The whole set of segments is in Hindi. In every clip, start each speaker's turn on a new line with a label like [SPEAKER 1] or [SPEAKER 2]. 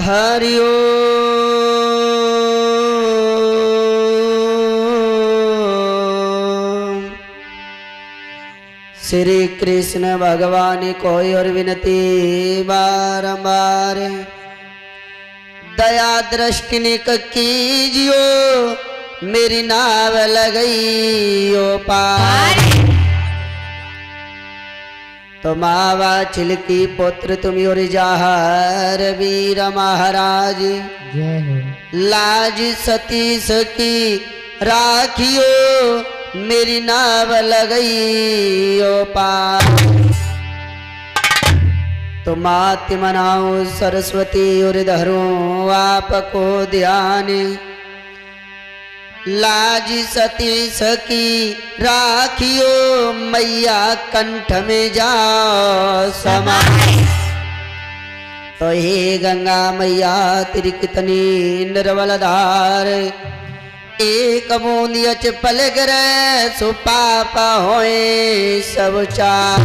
[SPEAKER 1] हरि ओम। श्री कृष्ण भगवान को और विनती बारंबार, दया दृष्टि निक कीजियो, मेरी नाव लगई ओ पार। तो मावा छिलकी पुत्र तुम और जाहर वीर महाराज, लाज सतीश की राखियो, मेरी नाव लगई ओ पार। तो मात मनाओ सरस्वती और धरो आपको ध्यान, लाज सतीश की राखियो, मैया कंठ में जाओ समा। तो हे गंगा मैया तेरी कितनी निर्मल धार, एक बूंद अच पल गिरे सो पाप होए सब चार।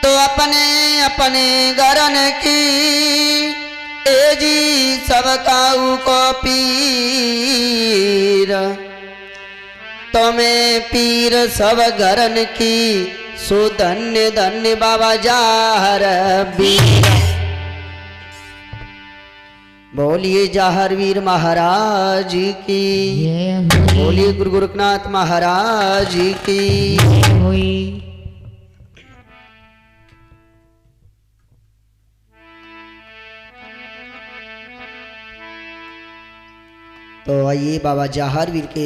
[SPEAKER 1] तो अपने अपने गरन की ए जी सब काऊ को पीर, तुम्हें पीर सब गरन की, सो धन्य धन्य बाबा जाहर वीर। बोलिए जाहर वीर महाराज की, बोलिए गुरु गोरखनाथ महाराज की। तो आइए बाबा जाहर वीर के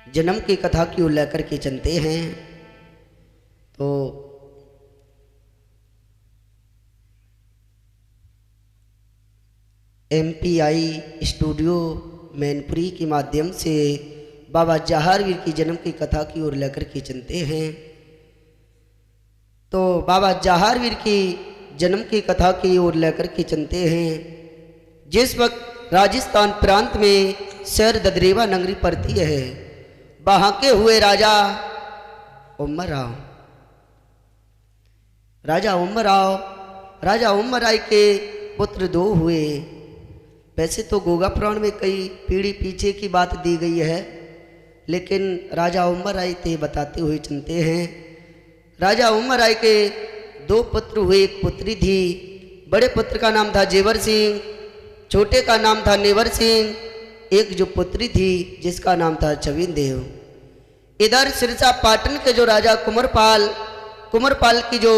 [SPEAKER 1] जन्म की कथा की ओर लेकर के चलते हैं। तो MPI स्टूडियो मैनपुरी के माध्यम से बाबा जाहर वीर की जन्म की कथा की ओर लेकर के चलते हैं। तो बाबा जाहर वीर की जन्म की कथा की ओर लेकर के चलते हैं। जिस वक्त राजस्थान प्रांत में शहर ददरेवा नगरी पड़ती है, वहाँ के हुए राजा उमराव, राजा उमराव के पुत्र दो हुए। वैसे तो गोगा पुराण में कई पीढ़ी पीछे की बात दी गई है, लेकिन राजा उमराव ते बताते हुए चलते हैं। राजा उमराव के दो पुत्र हुए, एक पुत्री थी। बड़े पुत्र का नाम था जेवर सिंह, छोटे का नाम था नेवर सिंह। एक जो पुत्री थी जिसका नाम था चविन देव। इधर सिरसा पाटन के जो राजा कुमरपाल की जो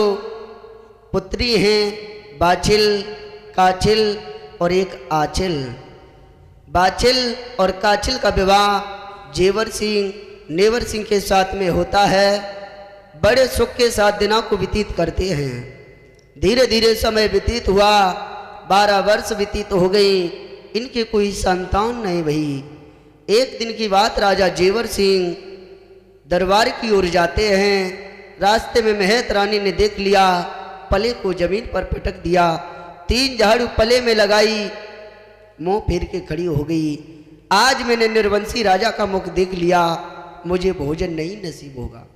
[SPEAKER 1] पुत्री हैं बाछिल, काछिल और एक आचिल। बाछिल और काछिल का विवाह जेवर सिंह नेवर सिंह के साथ में होता है। बड़े सुख के साथ दिनों को व्यतीत करते हैं। धीरे धीरे समय व्यतीत हुआ, 12 वर्ष व्यतीत हो गई, इनकी कोई संतान नहीं भई। एक दिन की बात, राजा जेवर सिंह दरबार की ओर जाते हैं। रास्ते में महत रानी ने देख लिया, पले को जमीन पर पटक दिया, 3 झाड़ू पले में लगाई, मुंह फेर के खड़ी हो गई। आज मैंने निर्वंशी राजा का मुख देख लिया, मुझे भोजन नहीं नसीब होगा।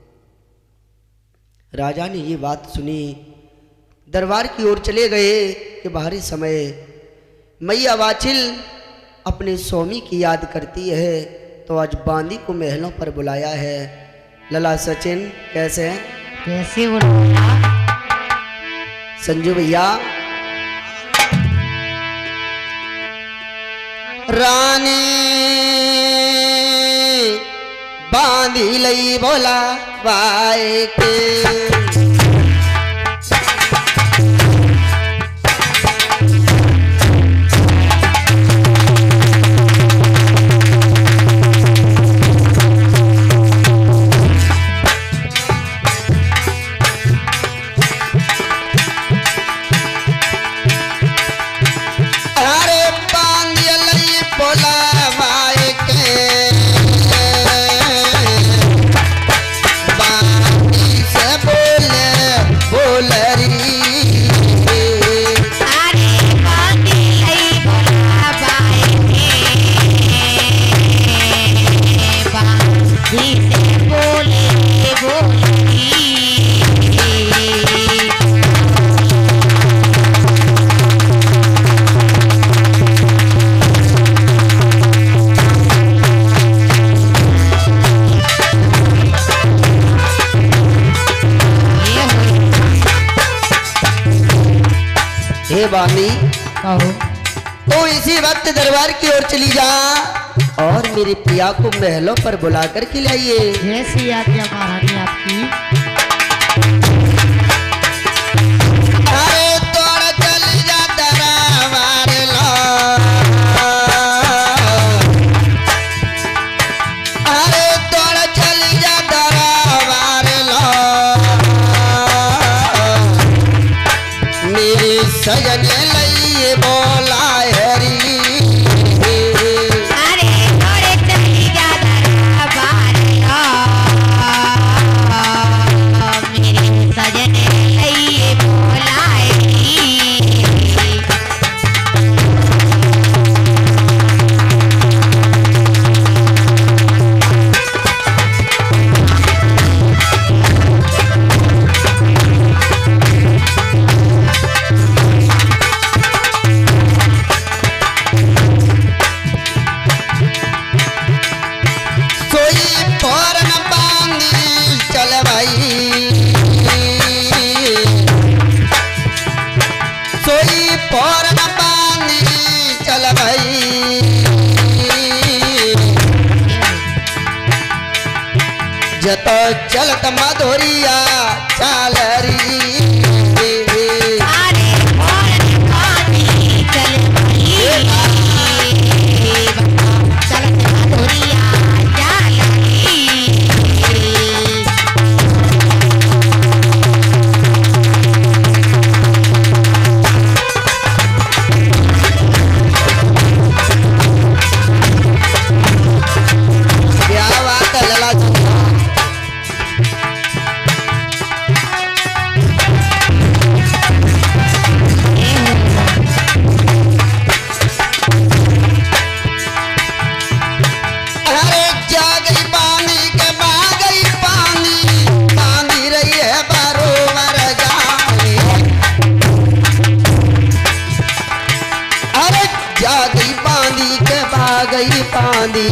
[SPEAKER 1] राजा ने ये बात सुनी, दरबार की ओर चले गए कि बाहरी समय मैया वाचिल अपने स्वामी की याद करती है तो आज बांदी को महलों पर बुलाया है। लला सचिन कैसे हैं?
[SPEAKER 2] कैसे बुलाया?
[SPEAKER 1] संजू भैया। रानी बांधी लई बोला वाए के बानी
[SPEAKER 2] कहो
[SPEAKER 1] तो इसी वक्त दरबार की ओर चली जा और मेरे पिया को महलों पर बुला कर खिलाइए।
[SPEAKER 2] जैसी आज्ञा महारानी आपकी।
[SPEAKER 1] अरे तोड़ चली जा दरबार लो, अरे तोड़ चली जा दरबार लो, मेरे सजन लइए बोला हरी।
[SPEAKER 2] अरे थोड़े चली जा दरबार लो, मेरे सजन लइए बोला हरी। जतो चलत मधुरिया चालरी, अरे और पानी चल भाई, चलत मधुरिया चालरी।
[SPEAKER 1] क्या बात है लला जी। गई बांधी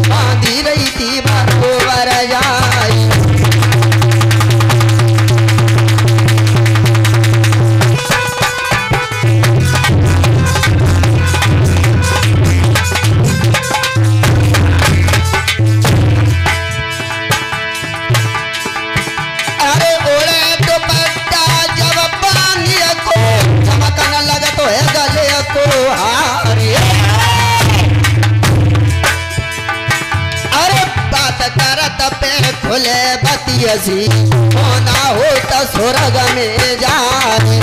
[SPEAKER 1] बांधी रही थी बरोबर जाई। अरे ओले दुपट्टा जब बांधी को चमकन लगा तो है गले को हारे। करत पे खुले बतियसी होना हो तो स्वर्ग में जाए।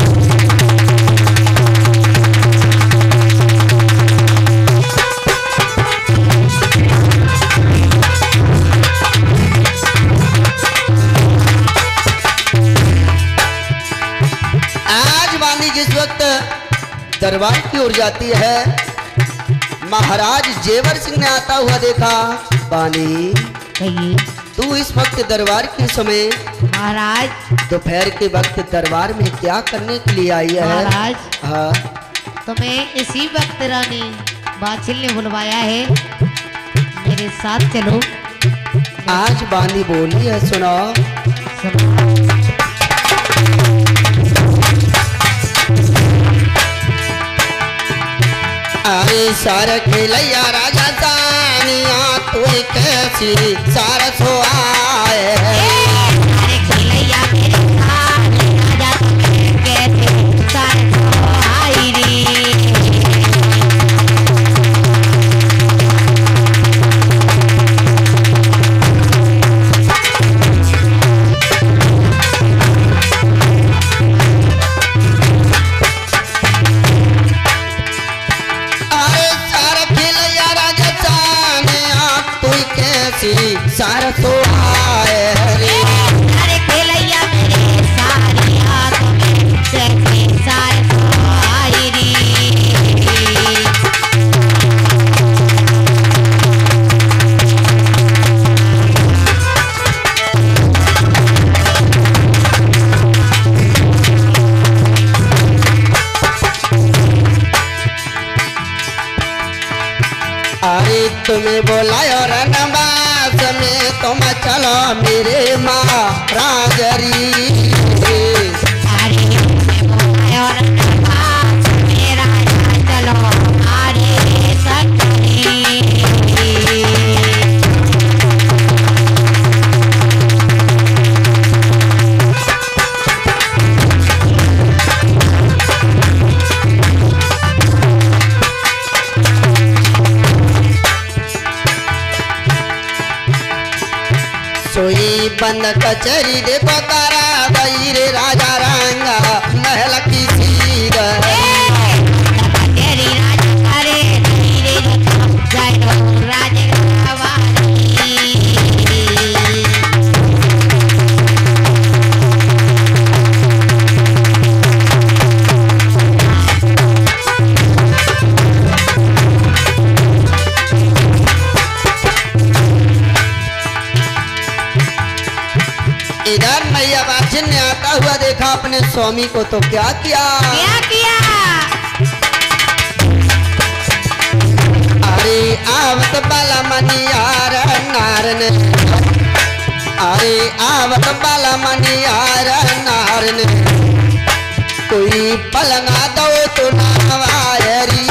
[SPEAKER 1] आज वाणी जिस वक्त दरबार की ओर जाती है, महाराज जेवर सिंह ने आता हुआ देखा। बानी तू इस वक्त दरबार के समय
[SPEAKER 2] महाराज
[SPEAKER 1] दोपहर के वक्त दरबार में क्या करने के लिए आई है?
[SPEAKER 2] महाराज
[SPEAKER 1] हाँ
[SPEAKER 2] तुम्हें इसी वक्त रानी बाछिल ने बुलवाया है, मेरे साथ चलो।
[SPEAKER 1] आज बांदी बोली है, सुनो। अरे सार खेलैया राजा सानिया तू कैसी सारस हो आए।
[SPEAKER 2] अरे खेलैया मेरे साथ राजा तुम्हें कैसे सारस हो आई रे।
[SPEAKER 1] सारस हो आए रे।
[SPEAKER 2] अरे खेलैया मेरे सारिया तुम्हें कैसे सारस हो आई रे।
[SPEAKER 1] अरे तुम्हें बोलायो रनबास में तुम चलो मेरे माँ राजरी।
[SPEAKER 2] अरे बोलायो रनबास में राजा चलो हमारे सखी।
[SPEAKER 1] सोई बंद कचरी देखो तारा दई रे राजा रंगा महल की सीर।
[SPEAKER 2] तेरी राजा करे धीरे जय राजे
[SPEAKER 1] इधर मैया बाछिल ने आता हुआ देखा अपने स्वामी को तो क्या किया। अरे आवत बाला मनियार नार ने। अरे आवत बाला मनियार नार ने। कोई पलंगा दो तो नावायरी।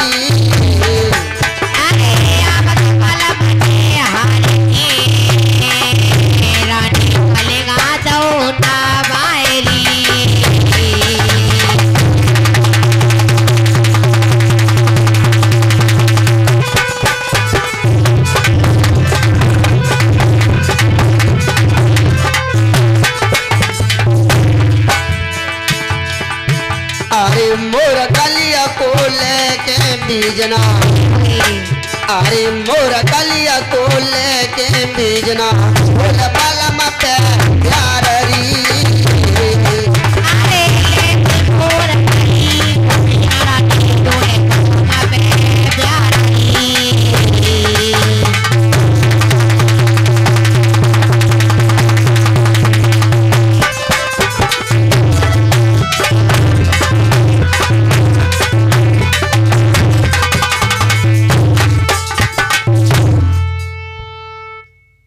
[SPEAKER 1] अरे मोर कलिया को लेके बीजना। अरे मोर कलिया को लेके बीजना। बोल बाला मत प्यार री।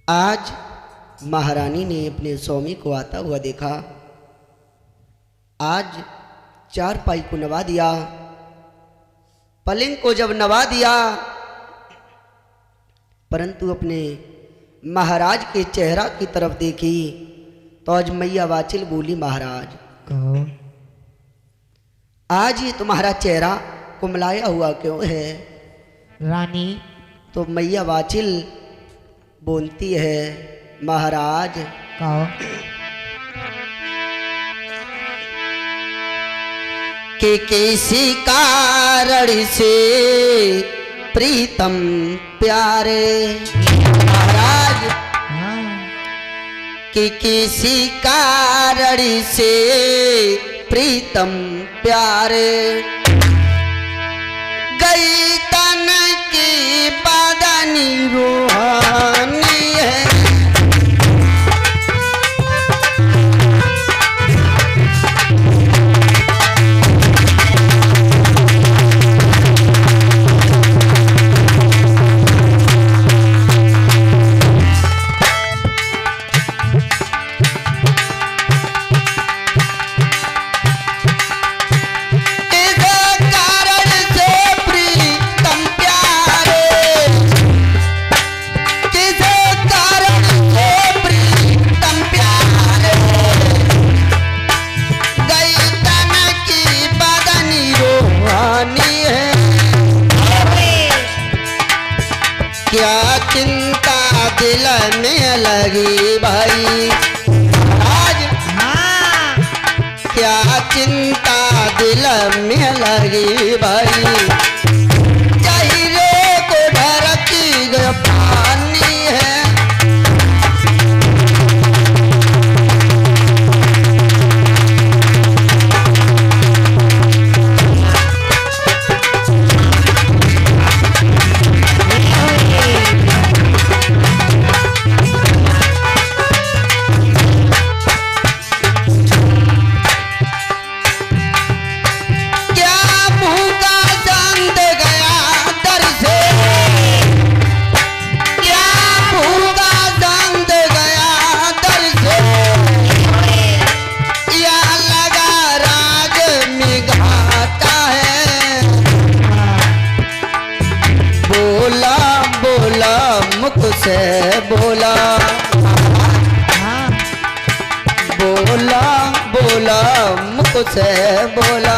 [SPEAKER 1] आज महारानी ने अपने स्वामी को आता हुआ देखा। आज चारपाई को नवा दिया, पलंग को जब नवा दिया, परंतु अपने महाराज के चेहरा की तरफ देखी तो आज मैया बाछिल बोली, महाराज आज ये तुम्हारा चेहरा कुमलाया हुआ क्यों है
[SPEAKER 2] रानी?
[SPEAKER 1] तो मैया बाछिल बोलती है, महाराज
[SPEAKER 2] कहो
[SPEAKER 1] कि किसी कारण से प्रीतम प्यारे। महाराज कि किसी कारण से प्रीतम प्यारे। गई तन की बदनी रूहानी है। लगी भाई। आज
[SPEAKER 2] हाँ
[SPEAKER 1] क्या चिंता दिल में लगी भाई। चेहरे को ढरकी गया पानी है। से बोला
[SPEAKER 2] हाँ
[SPEAKER 1] बोला बोला मुझसे बोला।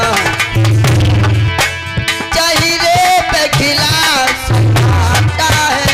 [SPEAKER 1] चेहरे पे खिला समाता है।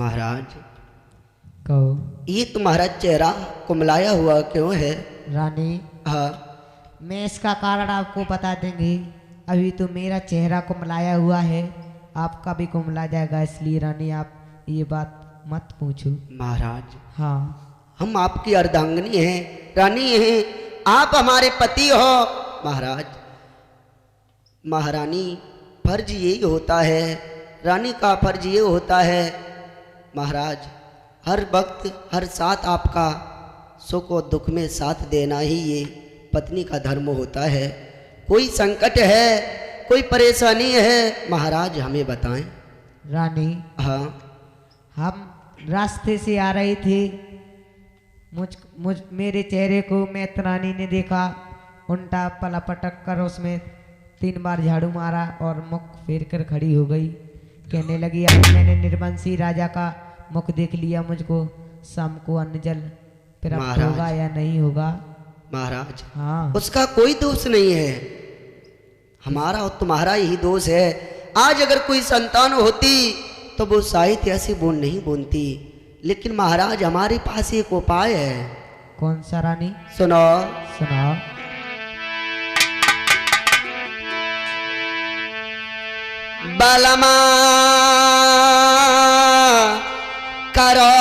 [SPEAKER 1] महाराज
[SPEAKER 2] कहो
[SPEAKER 1] ये तुम्हारा चेहरा कुमलाया हुआ क्यों है?
[SPEAKER 2] रानी
[SPEAKER 1] हाँ
[SPEAKER 2] मैं इसका कारण आपको बता देंगे। अभी तो मेरा चेहरा कुमलाया हुआ है, आपका भी कुमला जाएगा, इसलिए रानी आप ये बात मत पूछो।
[SPEAKER 1] महाराज
[SPEAKER 2] हाँ
[SPEAKER 1] हम आपकी अर्धांगिनी हैं, रानी हैं, आप हमारे पति हो। महाराज महारानी फर्ज यही होता है, रानी का फर्ज ये होता है महाराज हर वक्त हर साथ आपका सुख और दुख में साथ देना ही ये पत्नी का धर्म होता है। कोई संकट है, कोई परेशानी है महाराज हमें बताएं।
[SPEAKER 2] रानी
[SPEAKER 1] हाँ
[SPEAKER 2] हम रास्ते से आ रहे थे, मेरे चेहरे को मैत्रानी ने देखा, उल्टा पला पटक कर उसमें 3 बार झाड़ू मारा और मुख फेर कर खड़ी हो गई। कहने लगी आज मैंने निर्वंशी राजा का मुख देख लिया, मुझको शाम को अन्न जल प्राप्त होगा या नहीं होगा।
[SPEAKER 1] महाराज
[SPEAKER 2] हाँ
[SPEAKER 1] उसका कोई दोष नहीं है, हमारा और तुम्हारा यही दोष है। आज अगर कोई संतान होती तो वो शायद ऐसी बूंद नहीं बूंदती, लेकिन महाराज हमारे पास एक उपाय है।
[SPEAKER 2] कौन सा रानी?
[SPEAKER 1] सुनो
[SPEAKER 2] सुनाओ।
[SPEAKER 1] बलमा करो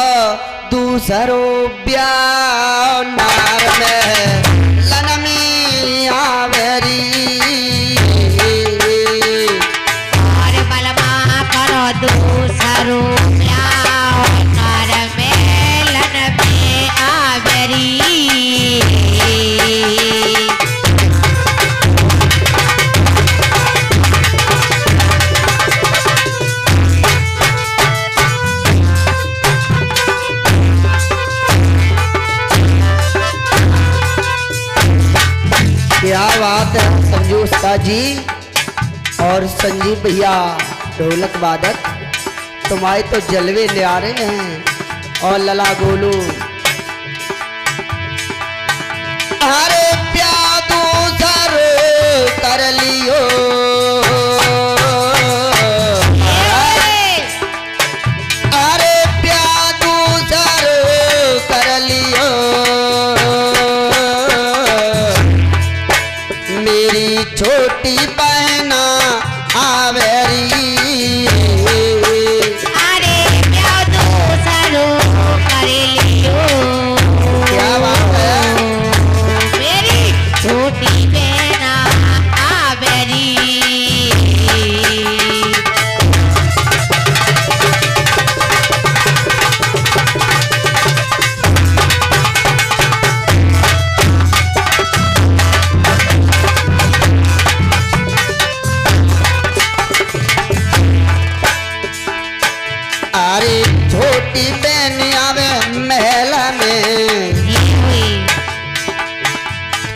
[SPEAKER 1] दूसरो ब्याह नार में लनमी आवेरी।
[SPEAKER 2] और बलमा करो दूसरो ब्याह नार में लनमी आवेरी।
[SPEAKER 1] क्या बात है संजू उस्ताद जी और संजीव भैया ढोलक वादक, तुम्हारे तो जलवे ले आ रहे हैं। और लला गोलू अरे प्यार दूसर कर लियो, अरे प्यार दूसर कर लियो, मेरी छोटी बहना आवेरी।
[SPEAKER 2] अरे क्या दूसरो कर लियो,
[SPEAKER 1] क्या बात है?
[SPEAKER 2] मेरी छोटी
[SPEAKER 1] अरे छोटी बहन आवे महल में,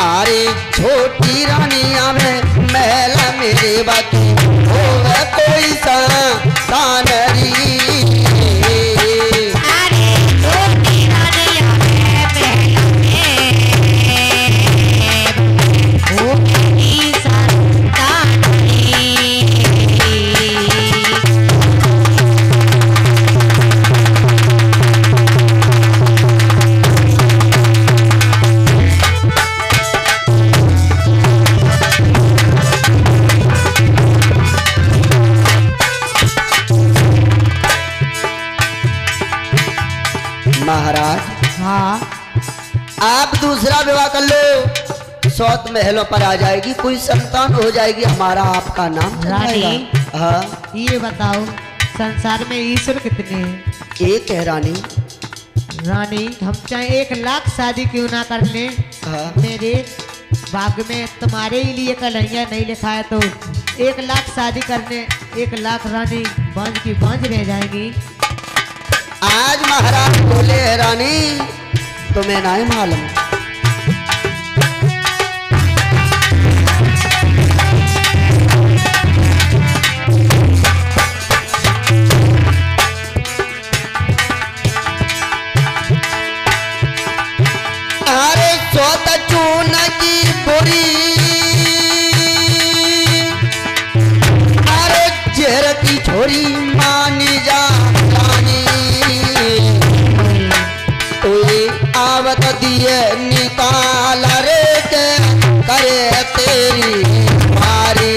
[SPEAKER 1] अरे छोटी रानी आवे महल मेरे बाकी होवे कोई सानरी। महाराज
[SPEAKER 2] हाँ
[SPEAKER 1] आप दूसरा विवाह कर लो, 100 महलों पर आ जाएगी, कोई संतान हो जाएगी, हमारा आपका नाम
[SPEAKER 2] रानी
[SPEAKER 1] चलाएगा। हाँ
[SPEAKER 2] ये बताओ संसार में ईश्वर कितने हैं?
[SPEAKER 1] एक है रानी।
[SPEAKER 2] रानी हम चाहे 1 लाख शादी क्यों ना कर लें,
[SPEAKER 1] हाँ
[SPEAKER 2] मेरे भाग्य में तुम्हारे ही लिए कन्हैया नहीं लिखा है तो 1 लाख शादी करने 1 लाख रानी बांझ की बांझ रह जाएंगी।
[SPEAKER 1] आज महाराज बोले है रानी तुम्हें नहीं मालूम, अरे सोत चून की बोरी, अरे जहर की छोरी मानी जा रानी, आवत दिए निकाल रे के करे तेरी मारी।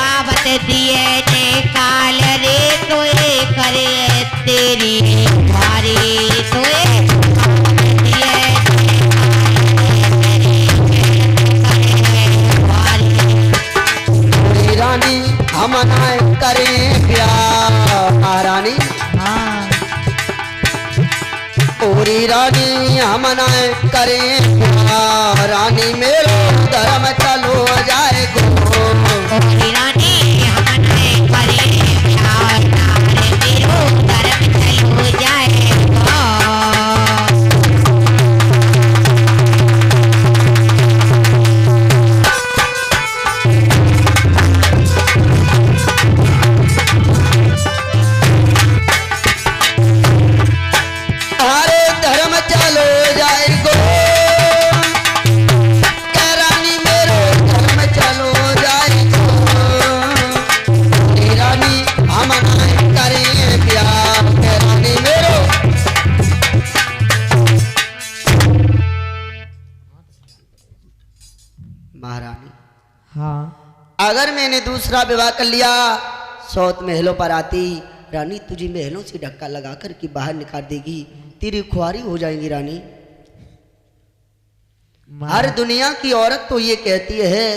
[SPEAKER 3] आवत दिए निकाल रे तोए करे तेरी मारी, तोए दिए
[SPEAKER 1] रानी हम नाय करें प्यार। रानी
[SPEAKER 2] हाँ
[SPEAKER 1] ओरी रानी हम नाय करें प्यार, रानी मेरो धर्म चलो जाए गो।
[SPEAKER 3] रानी हमने करे प्यार, मेरो धर्म चलो जाएगा।
[SPEAKER 1] अरे धर्म चलो जाए गो, रानी मेरो धर्म चलो जाए गो। रानी हम करें प्यार, रानी मेरो। महारानी
[SPEAKER 2] हाँ
[SPEAKER 1] अगर मैंने दूसरा विवाह कर लिया 100 महलों पर आती, रानी तुझे महलों से धक्का लगा कर के बाहर निकाल देगी, तेरी खुआरी हो जाएंगी रानी। हर दुनिया की औरत तो ये कहती है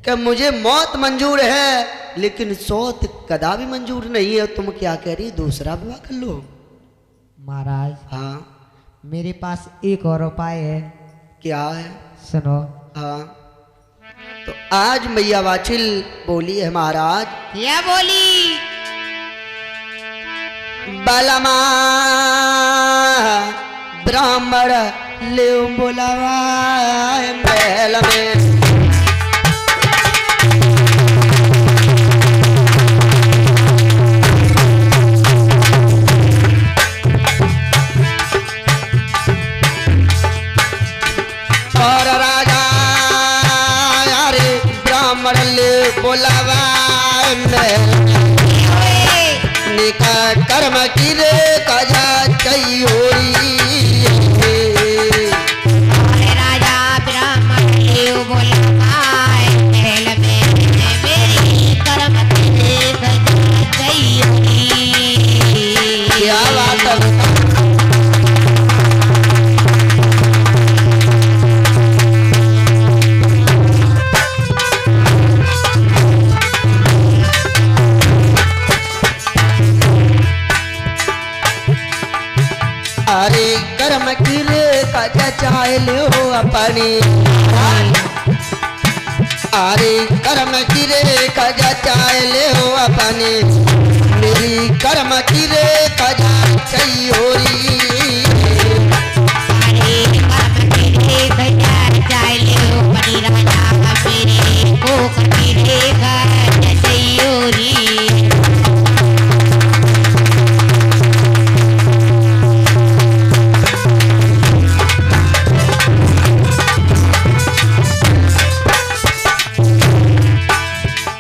[SPEAKER 1] कि मुझे मौत मंजूर है लेकिन सौत कदा भी मंजूर नहीं है। तुम क्या कह रही, दूसरा विवाह कर लो।
[SPEAKER 2] महाराज
[SPEAKER 1] हाँ
[SPEAKER 2] मेरे पास एक और उपाय है,
[SPEAKER 1] क्या है?
[SPEAKER 2] सुनो।
[SPEAKER 1] हाँ तो आज मैया वाचिल बोली है महाराज,
[SPEAKER 3] क्या बोली?
[SPEAKER 1] बलमा ब्राह्मण ले बोलावा महल में, और राजा यारे ब्राह्मण ले बोलावा महल में, निका कर्म की रे कजा चाहिए।
[SPEAKER 3] राजा ब्राह्मण देव बोला महल में मेरी कर्म की सजा चाहिए।
[SPEAKER 1] क्या बात है? अरे कर्म की रे कजा चाहे लो अपनी, अरे कर्म की रे कजा चाहे लो अपनी, मेरी कर्म की रेखा जा चैयोरी।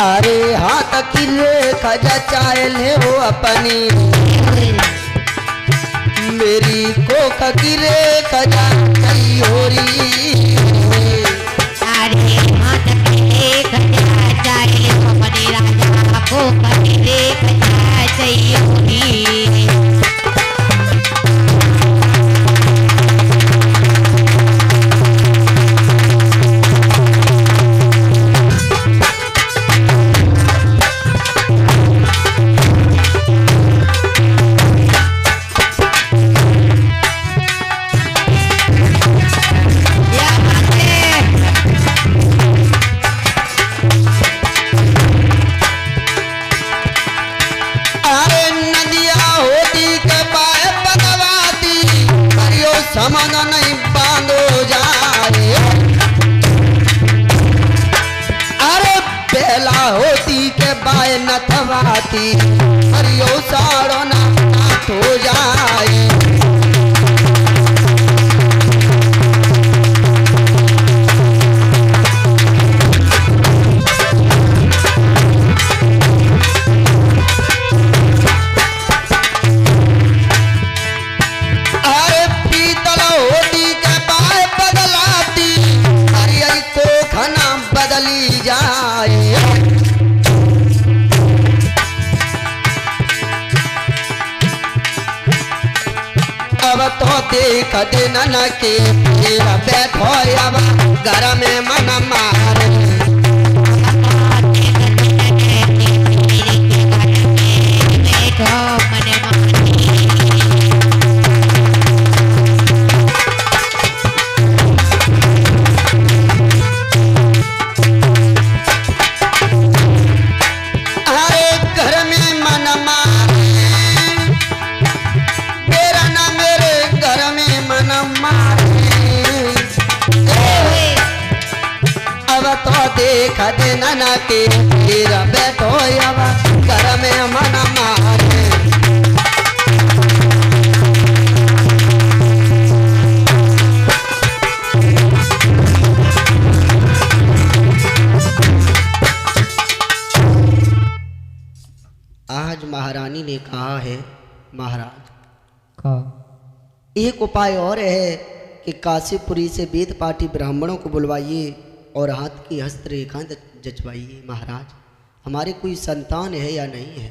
[SPEAKER 1] अरे हाथ की रेखा जचाए ले वो अपनी, मेरी कोख की रेखा जचाई।
[SPEAKER 3] अरे हाथ की रेखा जचाए ले वो अपनी, राजा कोख की रेखा जचाई।
[SPEAKER 1] समन नहीं बांधो जाए, अरे बेला होती के बाय नथवाती, हरियो साड़ो ना हो जाए। बदली जाए, अब तो देख दिन के फिर बैठो अब घर में मन मारे। तो देख देना के फिर बैठो अब घर में मन मारे। आज महारानी ने कहा है, महाराज
[SPEAKER 2] का
[SPEAKER 1] एक उपाय और है कि काशीपुरी से वेद पाठी ब्राह्मणों को बुलवाइए और हाथ की हस्तरेखा जचवाइए। महाराज हमारे कोई संतान है या नहीं है?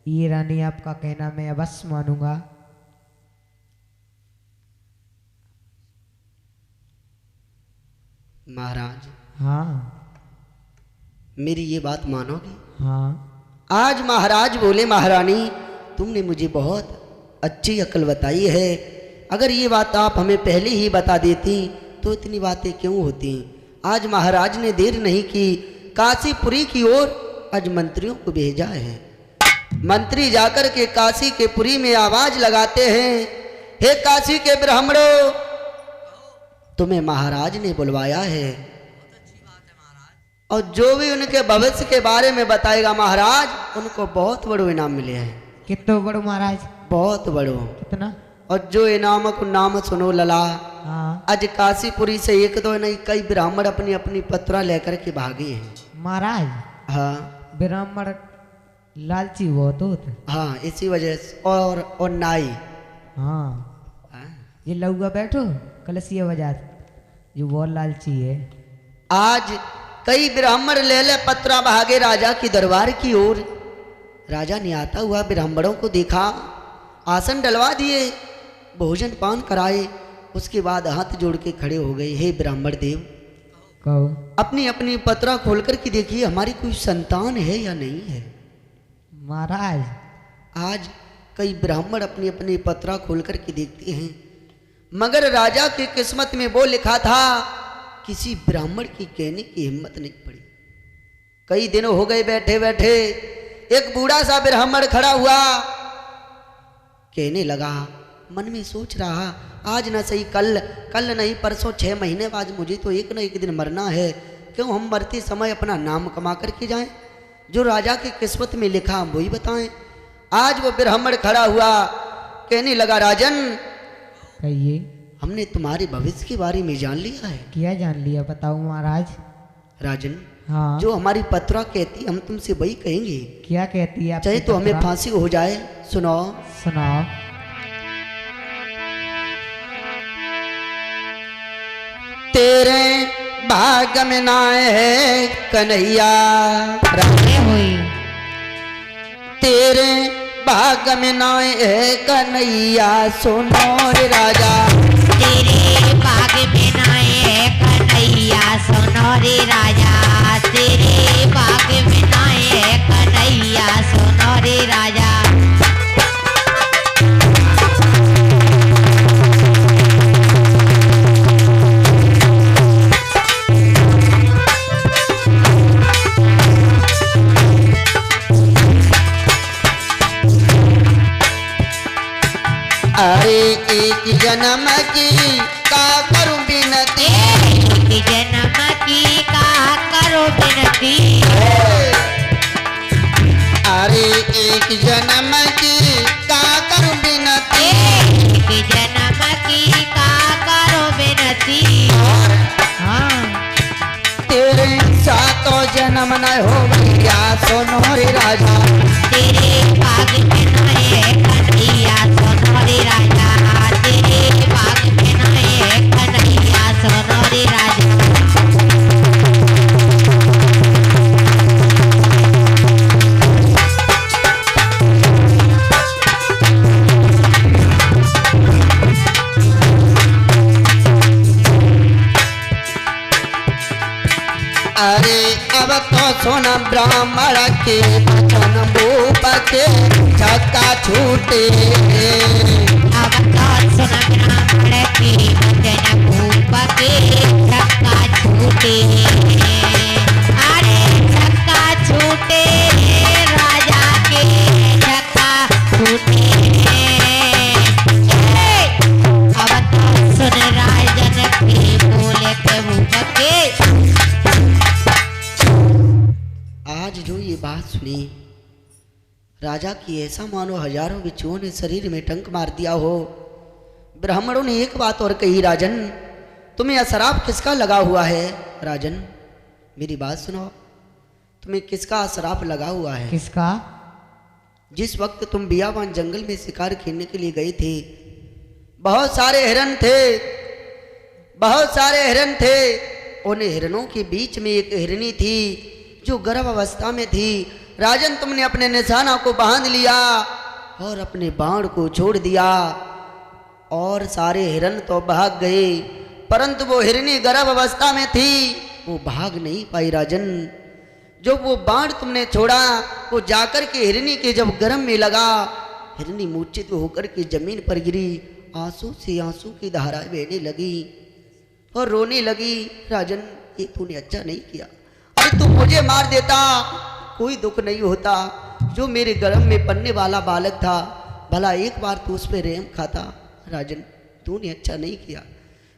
[SPEAKER 2] ये रानी आपका कहना मैं अवश्य मानूंगा।
[SPEAKER 1] महाराज
[SPEAKER 2] हाँ
[SPEAKER 1] मेरी ये बात मानोगे?
[SPEAKER 2] हाँ।
[SPEAKER 1] आज महाराज बोले, महारानी तुमने मुझे बहुत अच्छी अकल बताई है, अगर ये बात आप हमें पहले ही बता देती तो इतनी बातें क्यों होती। आज महाराज ने देर नहीं की, काशीपुरी की ओर आज मंत्रियों को भेजा है। मंत्री जाकर के काशी के पुरी में आवाज लगाते हैं, हे काशी के ब्राह्मणों, तुम्हें महाराज ने बुलवाया है और जो भी उनके भविष्य के बारे में बताएगा महाराज उनको बहुत बड़ो इनाम मिले हैं।
[SPEAKER 2] कितना बड़ो महाराज?
[SPEAKER 1] बहुत बड़ो।
[SPEAKER 2] कितना?
[SPEAKER 1] और जो इनाम को नाम सुनो लला।
[SPEAKER 2] हाँ।
[SPEAKER 1] आज काशीपुरी से एक दो नहीं कई ब्राह्मण अपनी अपनी पत्रा लेकर के भागे हैं
[SPEAKER 2] महाराज।
[SPEAKER 1] हाँ
[SPEAKER 2] ब्राह्मण लालची बहुत होते।
[SPEAKER 1] हाँ इसी वजह से। और नाई।
[SPEAKER 2] हाँ ये लौगा बैठो कलसिया बजा जो बहुत लालची है।
[SPEAKER 1] आज कई ब्राह्मण ले ले पत्रा भागे राजा की दरबार की ओर। राजा ने आता हुआ ब्राह्मणों को देखा, आसन डलवा दिए, भोजन पान कराए, उसके बाद हाथ जोड़ के खड़े हो गए, हे ब्राह्मण देव
[SPEAKER 2] कहो
[SPEAKER 1] अपनी अपनी पत्रा खोल कर के देखिए हमारी कोई संतान है या नहीं है।
[SPEAKER 2] महाराज
[SPEAKER 1] आज कई ब्राह्मण अपनी अपनी पत्रा खोल कर के देखते हैं, मगर राजा की किस्मत में वो लिखा था किसी ब्राह्मण की कहने की हिम्मत नहीं पड़ी। कई दिन हो गए बैठे बैठे, एक बूढ़ा सा ब्राह्मण खड़ा हुआ, कहने लगा, मन में सोच रहा, आज न सही कल नहीं परसों 6 महीने बाद मुझे तो एक न एक दिन मरना है, क्यों हम मरते समय अपना नाम कमा करके जाएं, जो राजा की किस्मत में लिखा हम वही बताएं। आज वो ब्राह्मण खड़ा हुआ, कहने लगा, राजन
[SPEAKER 2] कहिए।
[SPEAKER 1] हमने तुम्हारे भविष्य के बारे में जान लिया है।
[SPEAKER 2] क्या जान लिया, बताओ महाराज।
[SPEAKER 1] राजन,
[SPEAKER 2] हाँ,
[SPEAKER 1] जो हमारी पत्रा कहती हम तुमसे वही कहेंगे,
[SPEAKER 2] क्या कहती है?
[SPEAKER 1] चाहे तो हमें फांसी हो जाए। सुनो।
[SPEAKER 2] सुनाओ।
[SPEAKER 1] तेरे भाग में ना है कन्हैया,
[SPEAKER 3] हुई
[SPEAKER 1] तेरे भाग में ना है कन्हैया, सुनो रे राजा।
[SPEAKER 3] तेरे बाग में नाए कन्हैया, सुनो रे राजा। तेरे बाग में नाए कन्हैया, सुनो रे राजा।
[SPEAKER 1] अरे एक जन्म की का करूं बिनती,
[SPEAKER 3] एक जन्म की का करो बिनती।
[SPEAKER 1] अरे एक जन्म की का करूं बिनती,
[SPEAKER 3] एक जन्म की का करो बिनती। हाँ,
[SPEAKER 1] तेरे सातों जन्म न हो भैया, सुनो रे राजा।
[SPEAKER 3] तेरे बाग में नाए कन्हैया, सुनो रे राजा। तेरे बाग में नाए कन्हैया, सुनो रे राजा।
[SPEAKER 1] अरे अब तो सुन ब्राह्मण के वचन, भूप के छक्का छूटे।
[SPEAKER 3] अब तो सुन ब्राह्मण के वचन, भूप के छक्का छूटे। अरे छक्का छूटे, राजा के छक्का छूटे। अब तो सुन राजन के बोले के भूप के।
[SPEAKER 1] आज जो ये बात सुनी, राजा की ऐसा मानो हजारों बिच्छुओं ने शरीर में टंक मार दिया हो। ब्राह्मणों ने एक बात और कही, राजन तुम्हें यह शराब किसका लगा हुआ है? राजन मेरी बात सुनो, तुम्हें किसका शराब लगा हुआ है?
[SPEAKER 2] किसका?
[SPEAKER 1] जिस वक्त तुम बियाबान जंगल में शिकार खेलने के लिए गए थे, बहुत सारे हिरन थे, बहुत सारे हिरन थे। उन हिरनों के बीच में एक हिरनी थी जो गर्भ अवस्था में थी। राजन तुमने अपने निशाना को बांध लिया और अपने बाण को छोड़ दिया और सारे हिरन तो भाग गए, परंतु वो हिरनी गर्भ अवस्था में थी, वो भाग नहीं पाई। राजन जब वो बाण तुमने छोड़ा, वो जाकर के हिरनी के जब गर्भ में लगा, हिरनी मूर्छित होकर के जमीन पर गिरी, आंसू से आंसू की धाराएं बहने लगी और रोने लगी। राजन ये तूने अच्छा नहीं किया, अरे तू मुझे मार देता कोई दुख नहीं होता। जो मेरे गर्भ में पलने वाला बालक था, भला एक बार तू उस पर रहम खाता। राजन तूने अच्छा नहीं किया।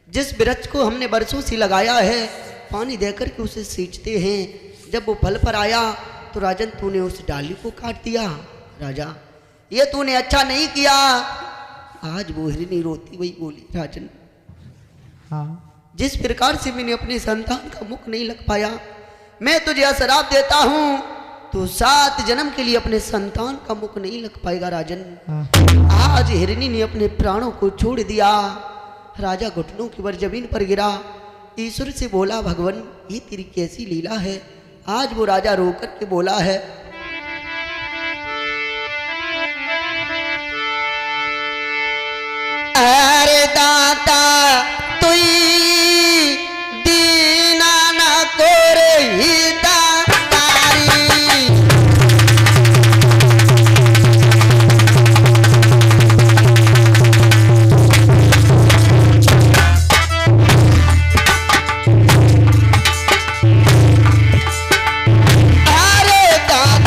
[SPEAKER 1] जिस वृक्ष को हमने बरसों से लगाया है, पानी देकर के उसे सींचते हैं, जब वो फल पर आया तो राजन तूने उस डाली को काट दिया। राजा ये तूने अच्छा नहीं किया। आज वो हिरनी रोती वही बोली, राजन
[SPEAKER 2] हाँ,
[SPEAKER 1] जिस प्रकार से मैंने अपने संतान का मुख नहीं लग पाया, मैं तुझे श्राप देता हूँ, तू 7 जन्म के लिए अपने संतान का मुख नहीं लग पाएगा। राजन
[SPEAKER 2] हाँ।
[SPEAKER 1] आज हिरनी ने अपने प्राणों को छोड़ दिया। राजा घुटनों की बल जमीन पर गिरा, ईश्वर से बोला, भगवान ये तेरी कैसी लीला है। आज वो राजा रो कर के बोला है, अरे दाता तुई दीना न कोरे तारी। अरे दाता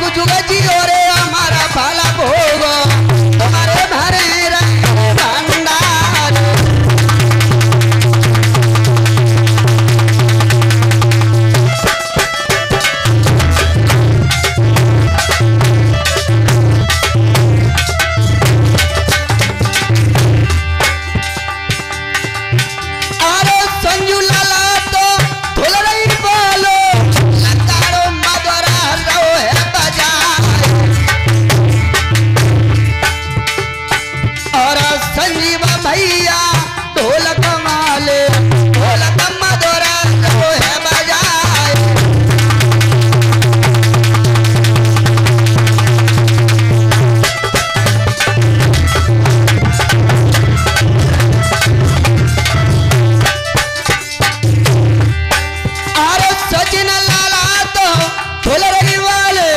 [SPEAKER 1] जुग जुग जियो रे हमारा भाला भोगो तुम्हारे भरे रहे भंडार। अरे संजू लाला तो धुल रही बोलो लंकारो मधुरा रो है बजाए। और संजीव भैया ढोलक माले ढोलक मधुरा रो है बजाए। अरे सचिन लाला तो ढोल रही वाले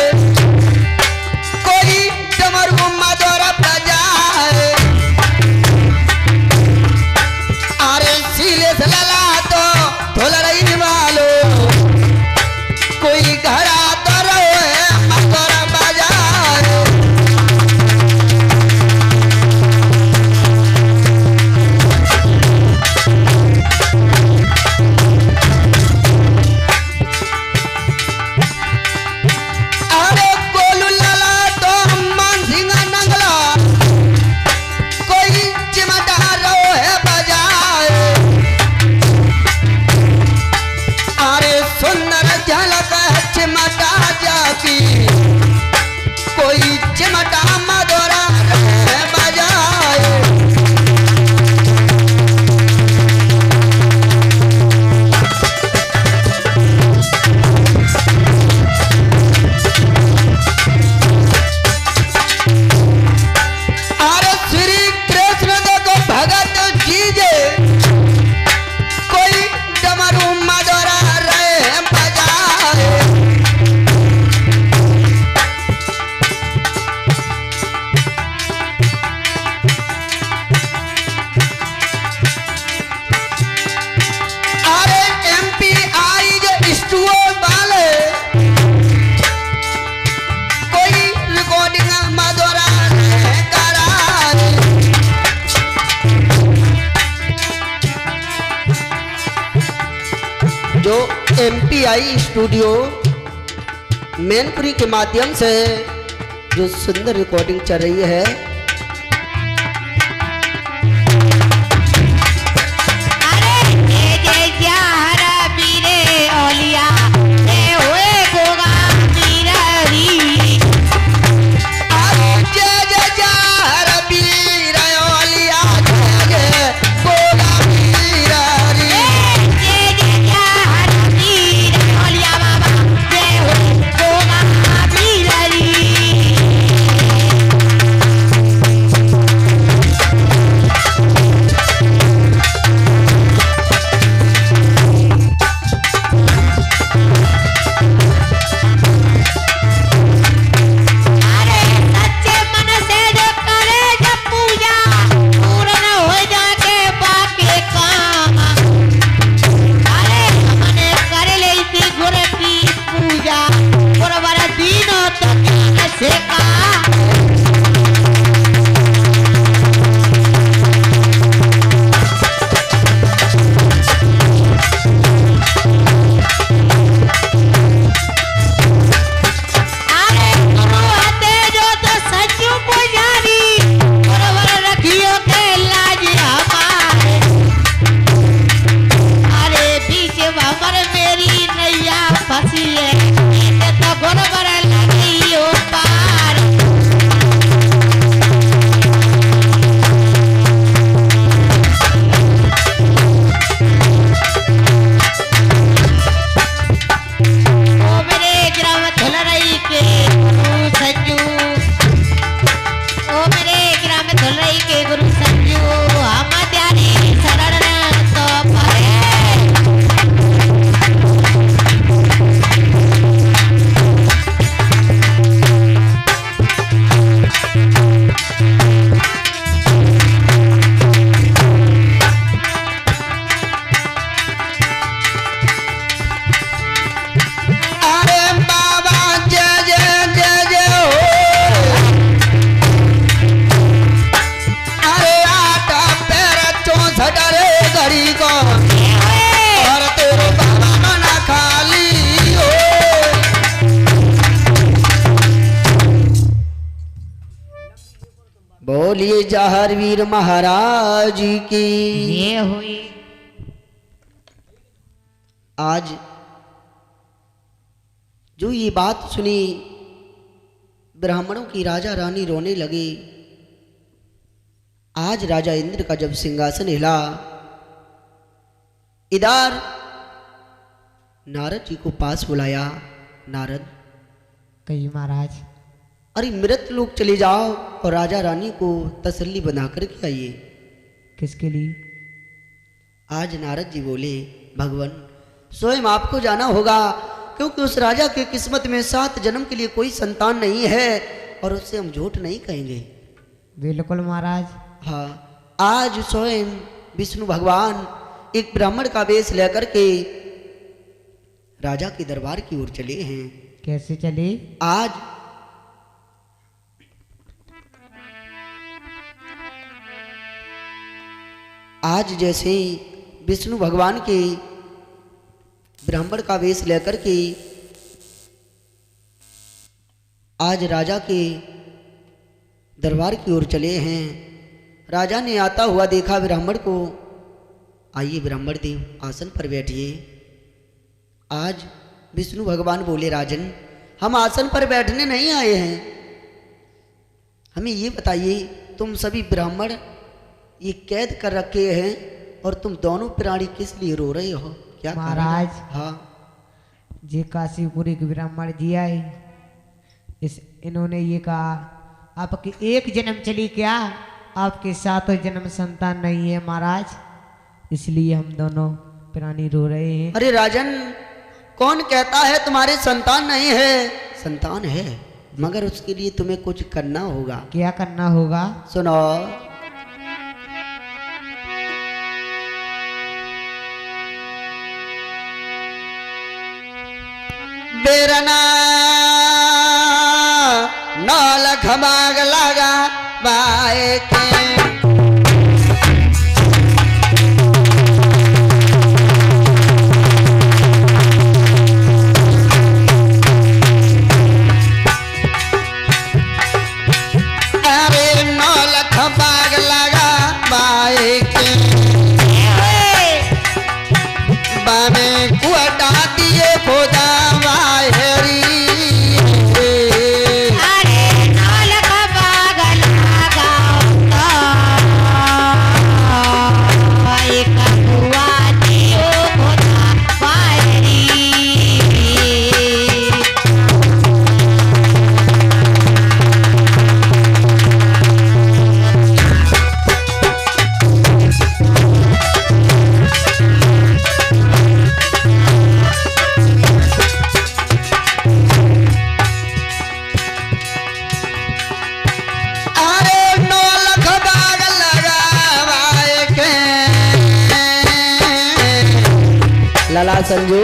[SPEAKER 1] कोई डमरू मधुरा बजाए। अरे शीलेश लाला तो ढोल रही वालो कोई घड़ा तो रोए मधुरा बजाए। अरे गोलू लाला तो मान सिंह नंगला कोई चिमटा रो है बजाए। अरे सुंदर झलक चिमटा जाती कोई चिमटा मधुरा रो है बजाए। अरे श्री कृष्ण देखो भगत जीजे कोई डमरू मधुरा रहे बजाए। अरे MP आई जे स्टूडियो वाले कोई रिकॉर्डिंग मधुरा रहे कराए। जो MPI स्टूडियो मैनपुरी के माध्यम से जो सुंदर रिकॉर्डिंग चल रही है।
[SPEAKER 3] अरे जय जय जहरा बीरे ओलिया जय होए गोगा बीररी।
[SPEAKER 1] अरे जय जय जहर वीर ओलिया जय जय गोगा वीरारी।
[SPEAKER 3] जय जय जहरा बीरे ओलिया बाबा जय होए गोगा बीररी। अरे सच्चे मन से जो करे जब पूजा पूर्ण हो जाके बाकी काम। अरे हमने कर ली थी गुर की पूजा गुरुवार दिनों तक ऐसे का। अरे गुरु हते जो तो सच्चू पुजारी गुरुवार रखियो के लाज हमारे। अरे बीच भंवर मेरी नैया फंसी है इसे तो गुरुवार लगी हो पार।
[SPEAKER 1] बोलिए जहर वीर महाराज की।
[SPEAKER 3] ये हुई
[SPEAKER 1] आज जो ये बात सुनी ब्राह्मणों की राजा रानी रोने लगे। आज राजा इंद्र का जब सिंहासन हिला, इधर नारद जी को पास बुलाया। नारद,
[SPEAKER 2] कही महाराज,
[SPEAKER 1] अरे मृत लोग चले जाओ और राजा रानी को तसल्ली बना कर के आइए।
[SPEAKER 2] किसके लिए?
[SPEAKER 1] आज नारद जी बोले, भगवान स्वयं आपको जाना होगा, क्योंकि उस राजा के किस्मत में 7 जन्म के लिए कोई संतान नहीं है और उससे हम झूठ नहीं कहेंगे।
[SPEAKER 2] बिल्कुल महाराज।
[SPEAKER 1] हाँ, आज स्वयं विष्णु भगवान एक ब्राह्मण का वेश लेकर के राजा के दरबार की ओर चले हैं।
[SPEAKER 2] कैसे चले?
[SPEAKER 1] आज जैसे ही विष्णु भगवान के ब्राह्मण का वेश लेकर के आज राजा के दरबार की ओर चले हैं। राजा ने आता हुआ देखा ब्राह्मण को। आइए ब्राह्मण देव, आसन पर बैठिए। आज विष्णु भगवान बोले, राजन हम आसन पर बैठने नहीं आए हैं, हमें ये बताइए तुम सभी ब्राह्मण ये कैद कर रखे हैं और तुम दोनों प्राणी किस लिए रो रहे हो? क्या
[SPEAKER 2] महाराज?
[SPEAKER 1] हाँ,
[SPEAKER 2] जे काशीपुरी के ब्राह्मण जी आए, इन्होंने ये कहा आपकी 1 जन्म चली क्या? आपके 7 जन्म संतान नहीं है महाराज, इसलिए हम दोनों प्राणी रो रहे हैं।
[SPEAKER 1] अरे राजन, कौन कहता है तुम्हारे संतान नहीं है? संतान है, मगर उसके लिए तुम्हें कुछ करना होगा।
[SPEAKER 2] क्या करना होगा?
[SPEAKER 1] सुनो, बेरना नौल खमाग लगा बाए के लाला संजू,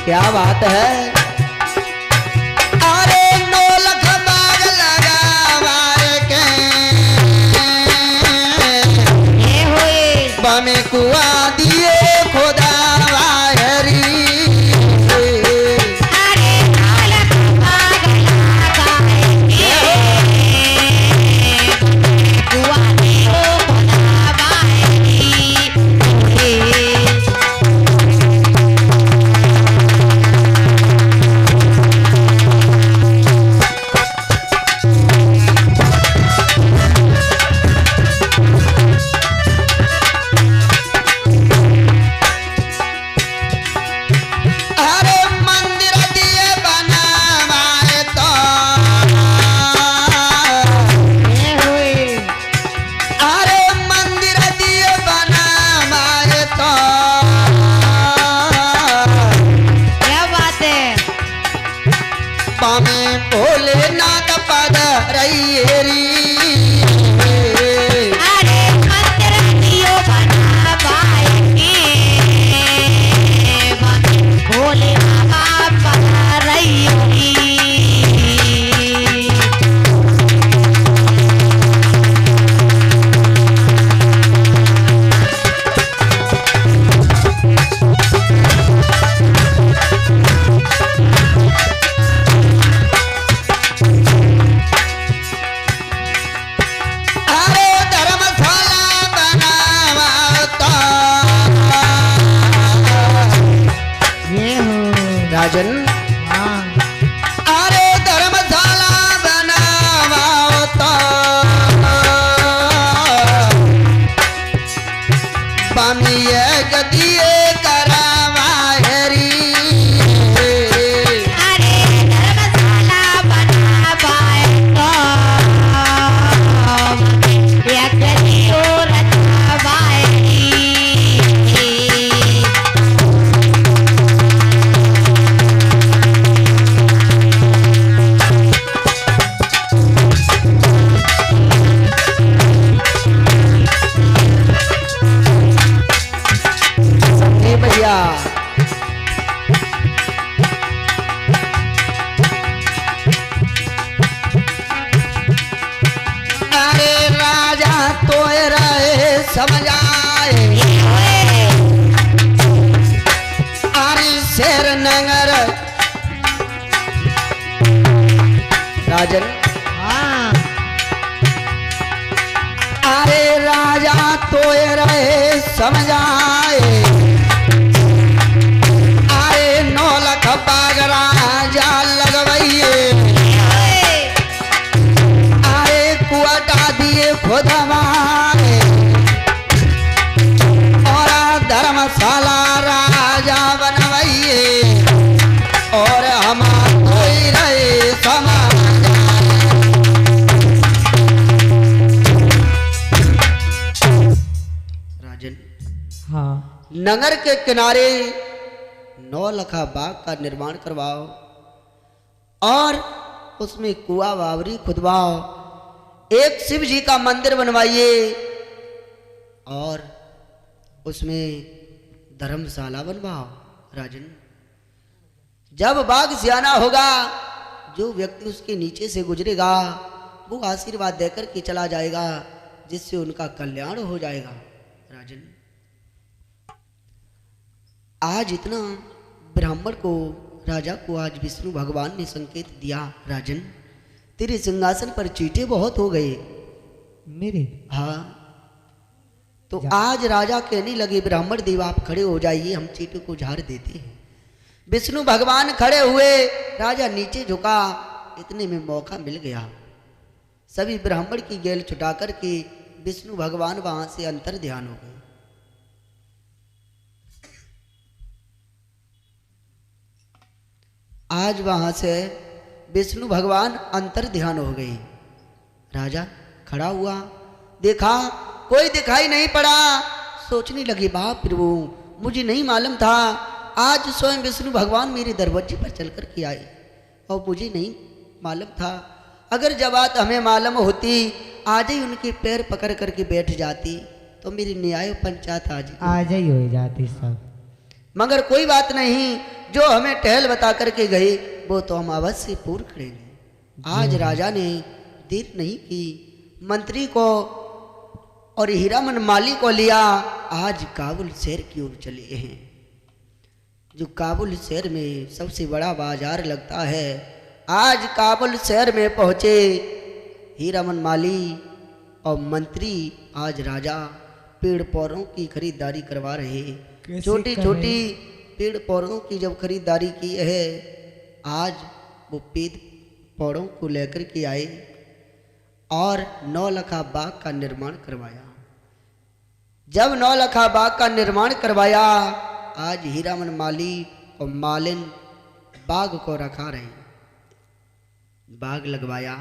[SPEAKER 1] क्या बात है? अरे नौलख बाग लगावाए के
[SPEAKER 3] ये हुई
[SPEAKER 1] बमे कुआ दिए खुदा वाहरी।
[SPEAKER 3] अरे नौलख बाग लगाएंगे, कुआ दियो खुदा वाहरी।
[SPEAKER 1] राजन
[SPEAKER 2] हाँ
[SPEAKER 1] अरे राजा तो रहे समझाए अरे 9 लाख बाग राजा लगवैये अरे कुआटा दिए खुद हमारे और धर्मशाला राजा बनवैये और हम कोई रहे समाज राजन
[SPEAKER 2] हाँ
[SPEAKER 1] नगर के किनारे 9 लखा बाग का निर्माण करवाओ और उसमें कुआं बावरी खुदवाओ, एक शिव जी का मंदिर बनवाइए और उसमें धर्मशाला बनवाओ। राजन जब बाग सियाना होगा जो व्यक्ति उसके नीचे से गुजरेगा वो आशीर्वाद देकर के चला जाएगा जिससे उनका कल्याण हो जाएगा। राजन आज इतना ब्राह्मण को राजा को आज विष्णु भगवान ने संकेत दिया। राजन तेरे सिंहासन पर चींटे बहुत हो गए।
[SPEAKER 2] मेरे
[SPEAKER 1] हाँ तो आज राजा कहने लगे ब्राह्मण देव आप खड़े हो जाइए, हम चींटों को झाड़ देते हैं। विष्णु भगवान खड़े हुए, राजा नीचे झुका, इतने में मौका मिल गया। सभी ब्राह्मण की गेल छुटा करके विष्णु भगवान वहां से अंतर ध्यान हो गए। आज वहां से विष्णु भगवान अंतर ध्यान हो गए। राजा खड़ा हुआ, देखा कोई दिखाई नहीं पड़ा, सोचने लगे बाप प्रभु मुझे नहीं मालूम था आज स्वयं विष्णु भगवान मेरे दरवाजे पर चल कर के आए और मुझे नहीं मालूम था। अगर जब बात हमें मालूम होती आज ही उनके पैर पकड़ करके बैठ जाती तो मेरी न्याय पंचायत
[SPEAKER 2] आज ही हो जाती सब।
[SPEAKER 1] मगर कोई बात नहीं, जो हमें टहल बता करके गए वो तो हम अवश्य पूर्ण करेंगे। आज राजा ने देर नहीं की, मंत्री को और हीरामन माली को लिया, आज काबुल शहर की ओर चले हैं। जो काबुल शहर में सबसे बड़ा बाजार लगता है, आज काबुल शहर में पहुंचे हीरामन माली और मंत्री। आज राजा पेड़ पौधों की खरीदारी करवा रहे, छोटी छोटी पेड़ पौधों की जब खरीदारी की है, आज वो पेड़ पौधों को लेकर के आए और 9 लखा बाग का निर्माण करवाया। जब 9 लखा बाग का निर्माण करवाया, आज हीरामन माली और मालिन बाग को रखा रहे, बाग लगवाया,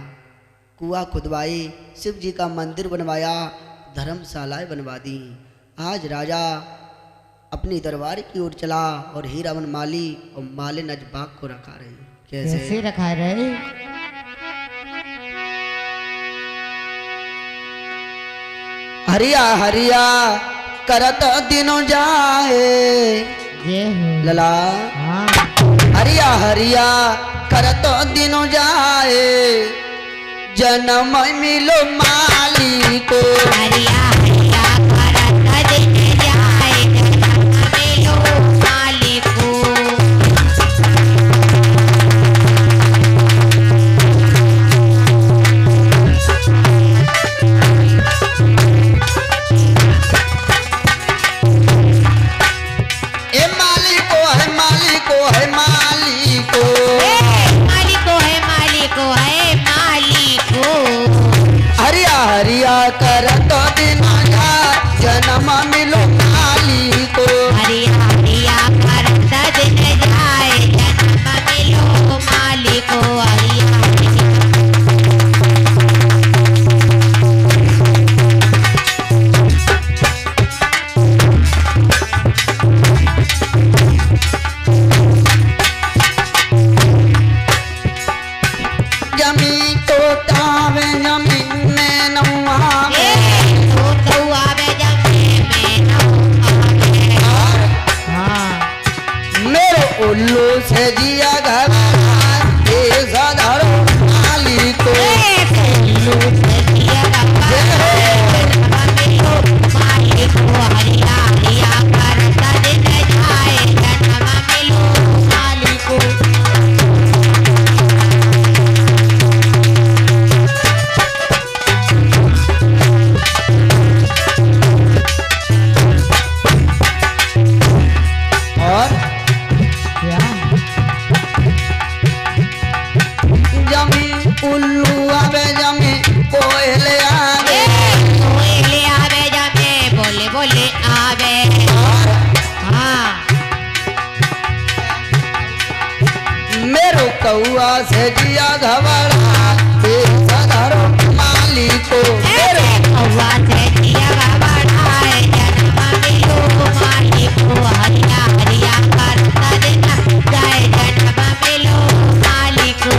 [SPEAKER 1] कुआं खुदवाए, शिव जी का मंदिर बनवाया, धर्मशालाएं बनवा दी। आज राजा अपने दरबार की ओर चला और हीरामन माली और मालिन आज बाग को रखा रहे।
[SPEAKER 2] कैसे रखा रहे?
[SPEAKER 1] हरिया हरिया करत दिनों जाए लला,
[SPEAKER 2] हाँ
[SPEAKER 1] हरिया हरिया करत दिनों जाए, जन्म मिलो माली को।
[SPEAKER 3] हरिया हरिया करत दिन जाए, जन्म मिलो माली को।
[SPEAKER 1] ए माली को है माली को है माली को,
[SPEAKER 3] माली को है माली को है माली को।
[SPEAKER 1] हरिया हरिया करत दिन जाए, जन्म मिलो माली को।
[SPEAKER 3] हरिया हरिया करत दिन जाए, जन्म मिलो माली को। हरिया
[SPEAKER 1] जमी तो तावे जमीन में नौआवे, मेरे उल्लू से जिया घर साधारण माली को। उल्लू आवे जमे कोयल आवे
[SPEAKER 3] कोयले आवे जमे बोले बोले आवे हाँ
[SPEAKER 1] मेरो कौआ से जिया घबरा सधरो माली को मेरो
[SPEAKER 3] कौआ से जिया घबराए जन्म मिलो माली को हरिया हरिया करता देना जाए जन्म मिलो माली को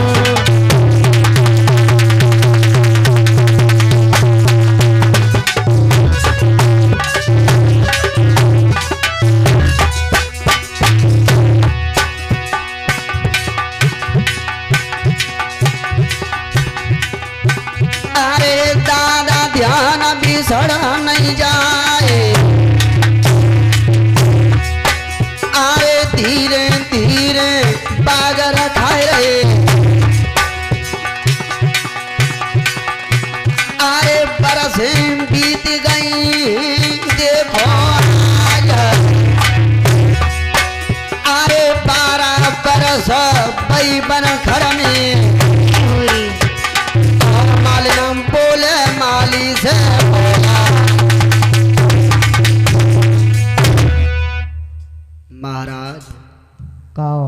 [SPEAKER 1] अरे दादा ध्यान बिसड़ा नहीं जाए अरे धीरे धीरे बागर खाए रहे अरे बरसें बीत गई देखो आज अरे 12 बरस बई बन घर में और मालिनम बोले माली से बोला महाराज
[SPEAKER 2] कहो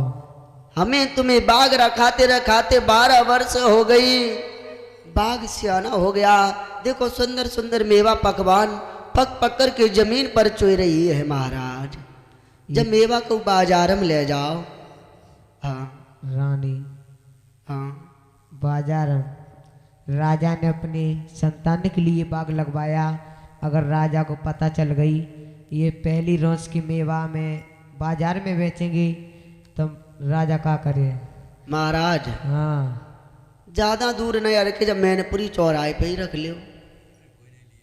[SPEAKER 1] हमें तुम्हें बाग रखाते रखाते 12 वर्ष हो गई बाग सियाना हो गया देखो सुंदर सुंदर मेवा पकवान पक पक कर के जमीन पर चोई रही है महाराज जब मेवा को बाजार में ले जाओ हाँ
[SPEAKER 2] रानी
[SPEAKER 1] हाँ
[SPEAKER 2] बाजार राजा ने अपनी संतान के लिए बाग लगवाया अगर राजा को पता चल गई ये पहली रोज की मेवा में बाजार में बेचेंगी तो राजा क्या करे
[SPEAKER 1] महाराज
[SPEAKER 2] हाँ
[SPEAKER 1] ज्यादा दूर नहीं रखे जब मैनपुरी चौराहे पे ही रख लियो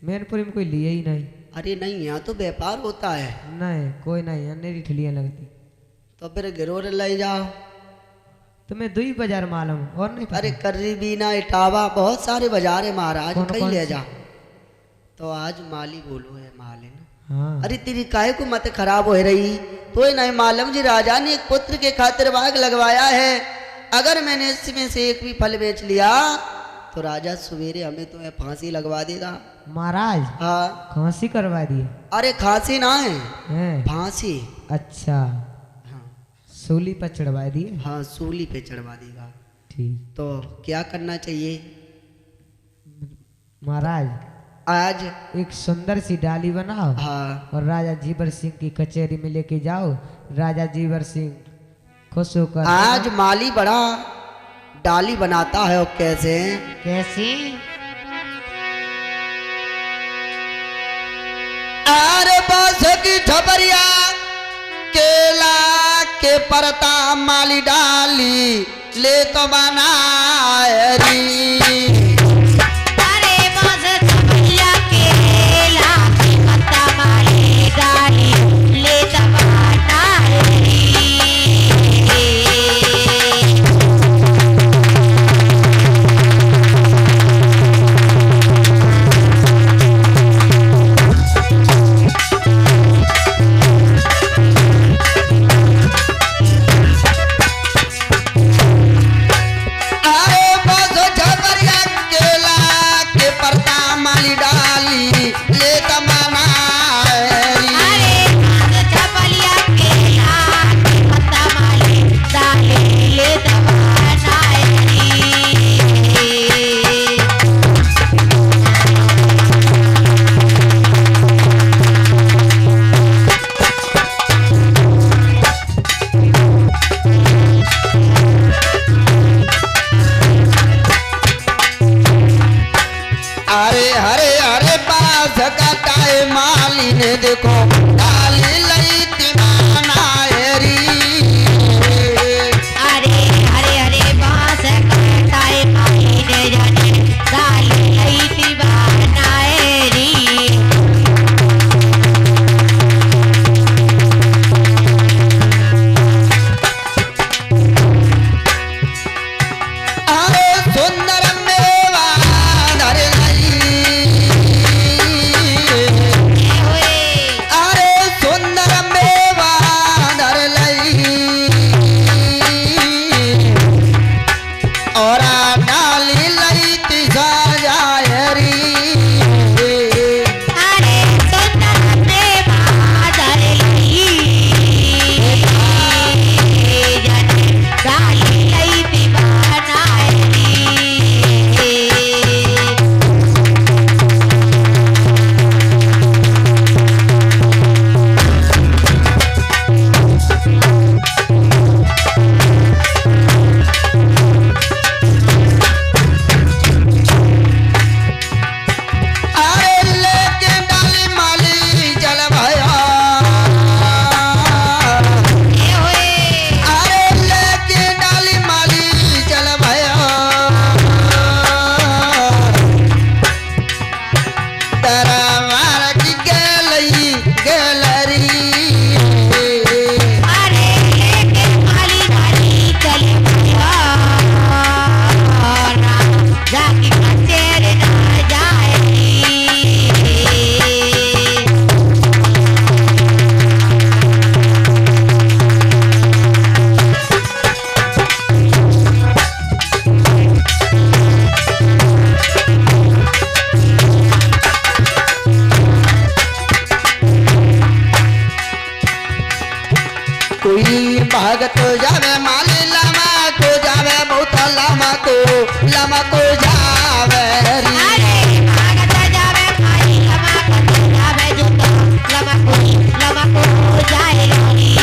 [SPEAKER 2] मैनपुरी में कोई लिए ही नहीं
[SPEAKER 1] अरे नहीं यहाँ तो व्यापार होता है
[SPEAKER 2] नहीं कोई नहीं अंधेरी ठिलियाँ लगती
[SPEAKER 1] तो फिर गिरोर ले जाओ
[SPEAKER 2] तुम्हें दुई बाजार मालूम और नहीं पता?
[SPEAKER 1] अरे कर्री बीना इटावा बहुत सारे बाजार है महाराज
[SPEAKER 2] कौन
[SPEAKER 1] कहीं
[SPEAKER 2] कौन
[SPEAKER 1] ले
[SPEAKER 2] से?
[SPEAKER 1] जा तो आज माली बोलो है मालिन
[SPEAKER 2] हाँ
[SPEAKER 1] अरे तेरी काहे को मत खराब हो रही तो ये नहीं मालूम जी राजा ने एक पुत्र के खातिर बाग लगवाया है अगर मैंने इसमें से एक भी फल बेच लिया तो राजा सवेरे हमें तुम्हें फांसी लगवा देगा
[SPEAKER 2] महाराज
[SPEAKER 1] हाँ
[SPEAKER 2] खांसी करवा दिए
[SPEAKER 1] अरे खांसी ना है
[SPEAKER 2] हैं
[SPEAKER 1] फांसी
[SPEAKER 2] अच्छा
[SPEAKER 1] हाँ
[SPEAKER 2] सूली पर चढ़वा दिए
[SPEAKER 1] हाँ सूली पे चढ़वा देगा
[SPEAKER 2] ठीक
[SPEAKER 1] तो क्या करना चाहिए
[SPEAKER 2] महाराज
[SPEAKER 1] आज
[SPEAKER 2] एक सुंदर सी डाली बनाओ
[SPEAKER 1] हाँ
[SPEAKER 2] और राजा जीवर सिंह की कचहरी में लेके जाओ राजा जीवर सिंह खुश होकर
[SPEAKER 1] आज माली बड़ा डाली बनाता है और कैसे
[SPEAKER 3] कैसी
[SPEAKER 1] अरे बास की ठबरिया केला के परता माली डाली ले तो बनारी
[SPEAKER 3] अरे बांस चमेलिया केला के पत्ता माली डाली ले दबाना रे
[SPEAKER 1] अरे बास ठबरिया केला के परता माली डाली ले तो बनारी
[SPEAKER 3] अरे बांस चमेलिया केला के पत्ता माली डाली ले दबाना रे
[SPEAKER 1] अरे हरे हरे बास कटाए माली ने देखो डाली लई तिमानारी
[SPEAKER 3] अरे हरे हरे बांस कटाए माली ने जाने डाली लई दीवाना री
[SPEAKER 1] अरे सुंदर मेवा धर लई
[SPEAKER 3] होए
[SPEAKER 1] अरे सुंदर भगत जावे माली लमा को जावे बहुत लमा को जावे री।
[SPEAKER 3] अरे भागत जावे माली लमा को जावे जुटा लमा को जाए री।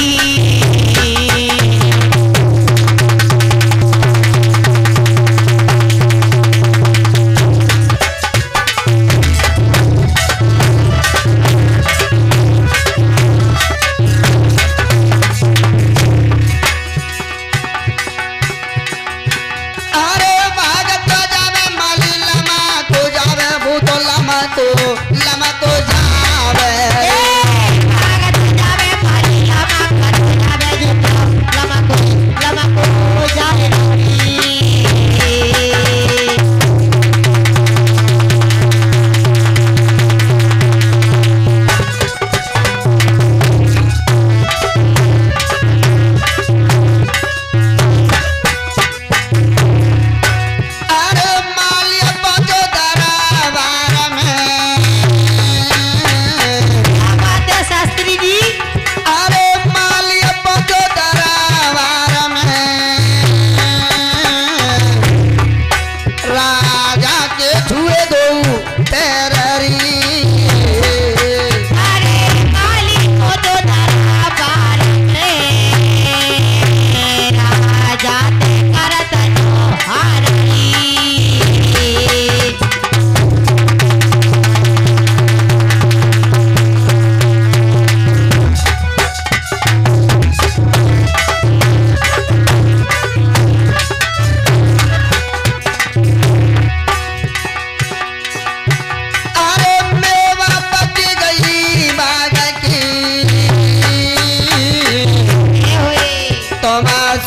[SPEAKER 1] लमा को जावे
[SPEAKER 3] भागत जावे माली लमा को जावे जुटा लमा को जाए री।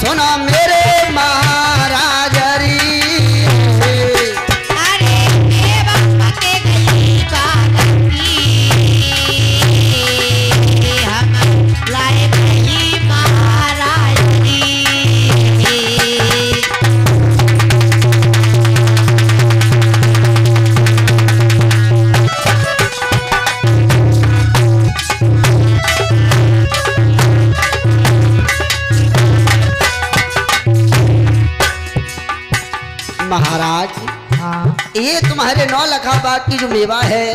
[SPEAKER 1] सुनो मेरे महाराज री।
[SPEAKER 3] अरे बाबा के गली बागी हम लाए गली महाराज री।
[SPEAKER 1] महाराज
[SPEAKER 2] हाँ
[SPEAKER 1] ये तुम्हारे 9 लखा बाग की जो मेवा है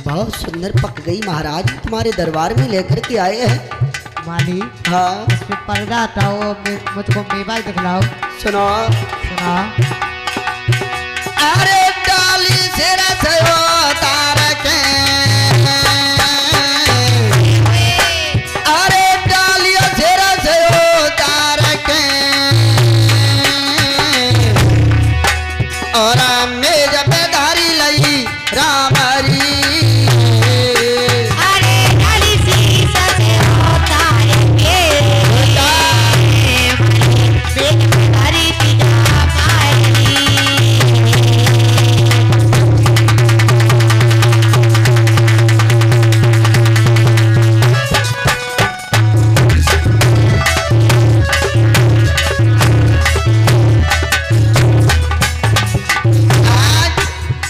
[SPEAKER 1] बहुत सुंदर पक गई। महाराज तुम्हारे दरबार में लेकर के आए हैं।
[SPEAKER 2] माली
[SPEAKER 1] हाँ
[SPEAKER 2] इस पे पर्दा हटाओ मुझको मेवा दिखलाओ।
[SPEAKER 1] सुनो
[SPEAKER 2] सुना
[SPEAKER 1] अरे डाली से रसो तार के अरे डाली से रसो तार के और मेज पे धारी लई रामरी।
[SPEAKER 3] अरे डाली सी ससे होता है बेट हरी पिता पाई।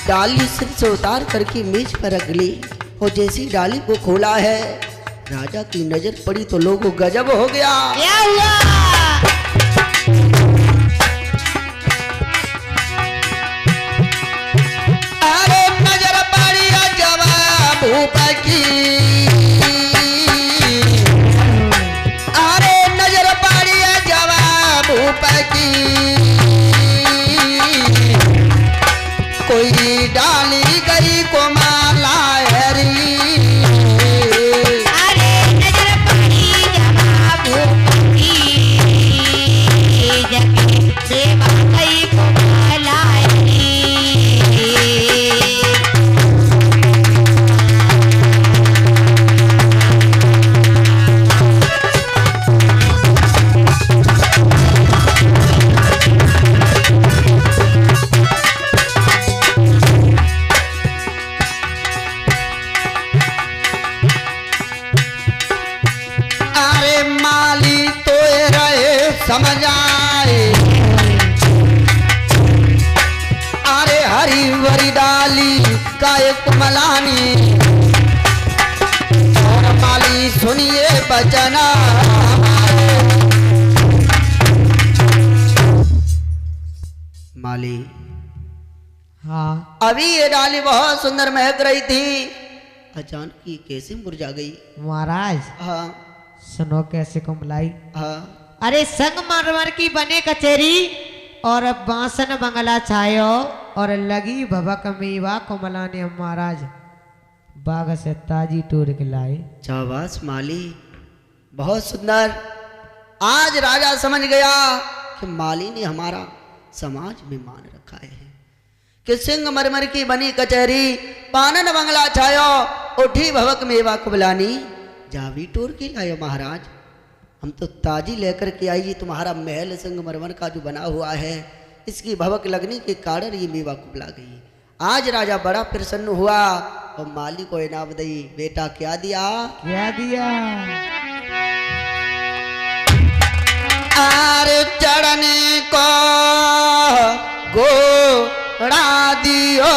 [SPEAKER 1] डाली सिर से उतार करके मेज पर रख ली और जैसी डाली को खोला है राजा की नजर पड़ी तो लोगों गजब हो गया।
[SPEAKER 3] क्या हुआ?
[SPEAKER 1] अरे नजर पड़ी जवाब ऊपर की अरे नजर पड़ी जवाब ऊपर की कोई डाली गई को माला हरी।
[SPEAKER 3] अरे नजर पड़ी जवाब ऊपरी जगी देवा कई को लाई।
[SPEAKER 1] अरे माली तो रहे समझ आए अरे हरी वरी डाली का एक मलानी और माली सुनिए बचना हमारे माली,
[SPEAKER 2] हाँ
[SPEAKER 1] अभी ये डाली बहुत सुंदर महक रही थी, अचानक ये कैसे मुरझा गई।
[SPEAKER 2] महाराज
[SPEAKER 1] हाँ
[SPEAKER 2] सुनो कैसे कुंभलाई।
[SPEAKER 1] हाँ
[SPEAKER 2] अरे संगमरमर की बने कचेरी और बांसन बंगला छायो और लगी भबक मेवा कुमला ने महाराज बाग से ताजी टूर के लाए।
[SPEAKER 1] शाबाश माली, बहुत सुंदर। आज राजा समझ गया कि माली ने हमारा समाज में मान रखा है कि सिंह मरमर की बनी कचहरी, पानन बंगला छायो, उठी भवक मेवा कुबलानी, जावी टूर के लायो महाराज। हम तो ताजी लेकर के आई, ये तुम्हारा महल सिंह मरमर का जो बना हुआ है, इसकी भवक लगने के कारण ये मेवा कुबला गई। आज राजा बड़ा प्रसन्न हुआ और माली को इनाम दई। बेटा क्या दिया?
[SPEAKER 2] क्या दिया?
[SPEAKER 1] आर चढ़ने को घोड़ा दियो,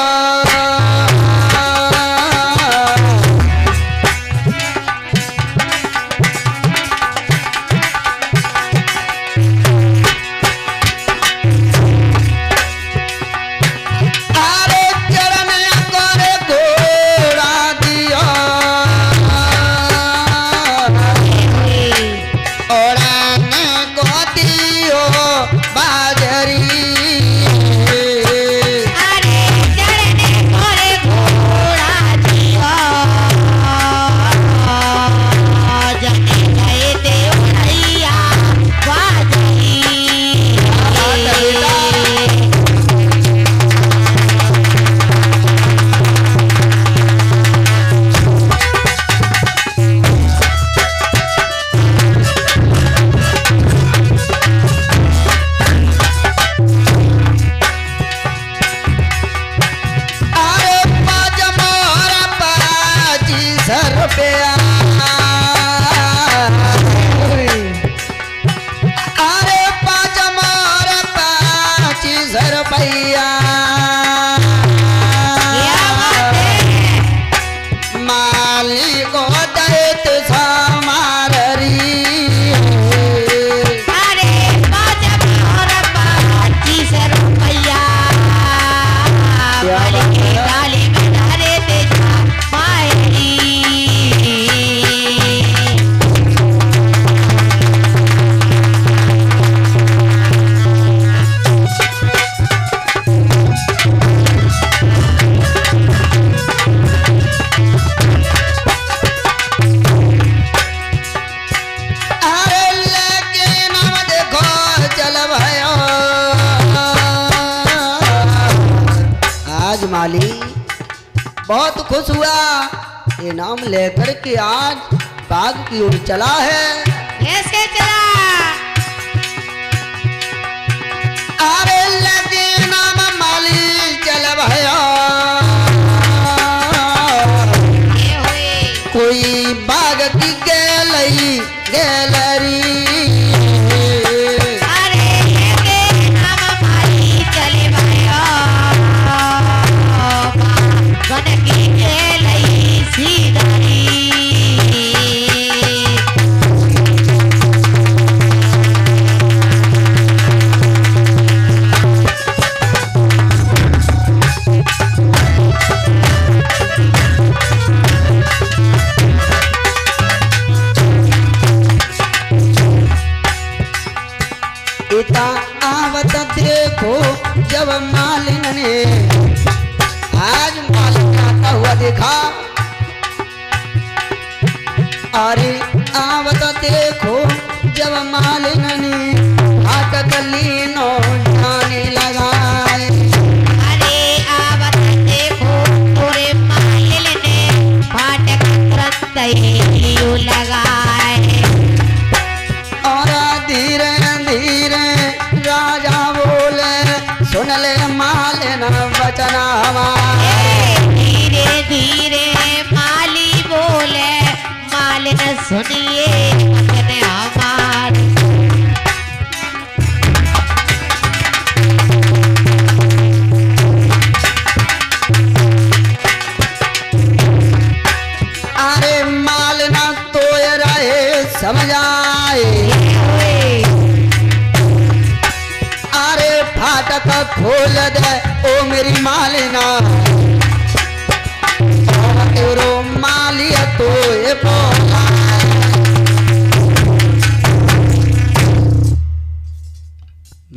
[SPEAKER 1] माली बहुत खुश हुआ, इनाम लेकर के आज बाग की ओर चला है।
[SPEAKER 3] कैसे चला?
[SPEAKER 1] अरे लगे नाम माली चल भया,
[SPEAKER 3] ये हुई
[SPEAKER 1] कोई बाग की गैलरी आवत देखो जब मालिन ने, आज मालिन आता हुआ देखा। अरे आवत देखो जब मालिन ने, फाटक लीनो जाने लगाए।
[SPEAKER 3] अरे आवत देखो पूरे मालिन ने, फाटक तुरंत ही लगाए।
[SPEAKER 1] और धीरे धीरे राजा बोले, सुन ले मालिन वचन हमारे।
[SPEAKER 3] धीरे धीरे माली बोले, मालिन सुनिए वचन हमारे।
[SPEAKER 1] अरे मालिन तो रहे समझाए, अरे फाटक खोल मेरी मालिना रो मालिया तो ये बोला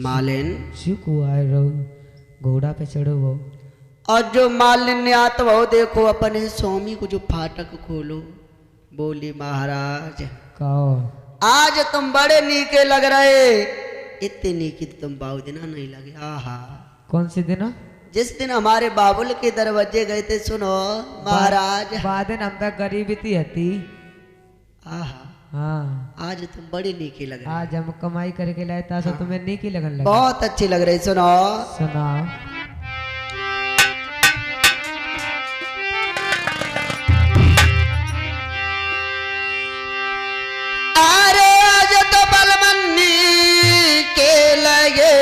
[SPEAKER 1] मालिन
[SPEAKER 2] शिकू आए रहो घोड़ा पे चढ़ो वो।
[SPEAKER 1] और जो मालिन्य आत वो देखो अपने स्वामी को जो फाटक खोलो। बोली महाराज
[SPEAKER 2] कहो
[SPEAKER 1] आज तुम बड़े नीके लग रहे। इतने नीके तो तुम बाबूदिना नहीं लगे। आहा
[SPEAKER 2] कौन से दिन?
[SPEAKER 1] जिस दिन हमारे बाबुल के दरवाजे गए थे सुनो महाराज।
[SPEAKER 2] बादन हम तक गरीबी थी हती।
[SPEAKER 1] आहा
[SPEAKER 2] हाँ
[SPEAKER 1] आज तुम बड़े नीके लग रहे।
[SPEAKER 2] आज हम कमाई करके लाए था तो तुम्हें नीकी लगन लगा।
[SPEAKER 1] बहुत अच्छे लग रहे। सुनो
[SPEAKER 2] सुनाओ।
[SPEAKER 1] अरे आज तो बलमन्नी के लगे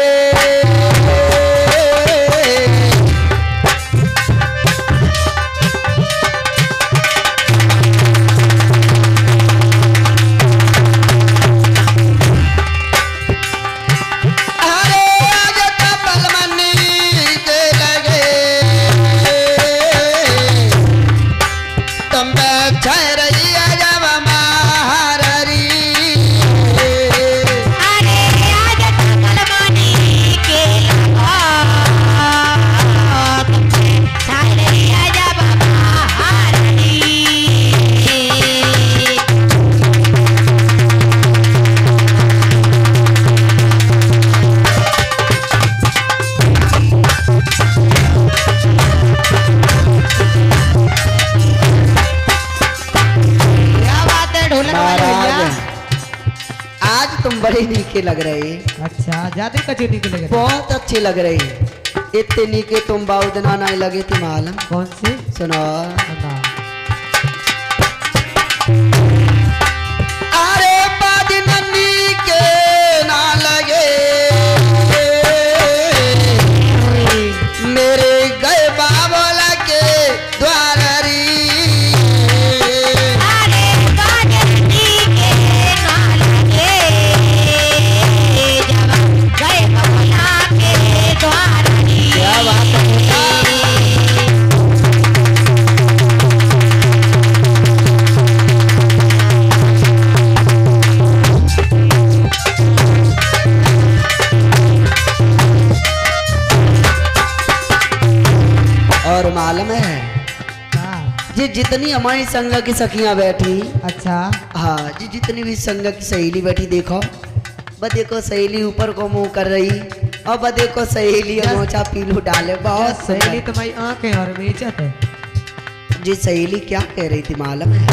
[SPEAKER 1] बड़े नीके लग रहे।
[SPEAKER 2] अच्छा ज्यादा कच्चे नीके लगे।
[SPEAKER 1] बहुत अच्छे लग रहे। इतने नीके तुम बाउदना नहीं लगे थे मालूम।
[SPEAKER 2] कौन से?
[SPEAKER 1] सुनो
[SPEAKER 2] सुनाओ।
[SPEAKER 1] अरे बादना नीके ना लगे मेरे गए बाबोला के द्वारी। और मालूम है जी जितनी हमारी संग की सखियां बैठी।
[SPEAKER 2] अच्छा
[SPEAKER 1] हाँ जी जितनी भी संग की सहेली बैठी देखो बस देखो सहेली ऊपर को मुंह कर रही और बस देखो सहेली मोचा पीलू डाले। बहुत
[SPEAKER 2] सहेली तुम्हारी आंखें और बेइज्जत है।
[SPEAKER 1] जी सहेली क्या कह रही थी मालूम है?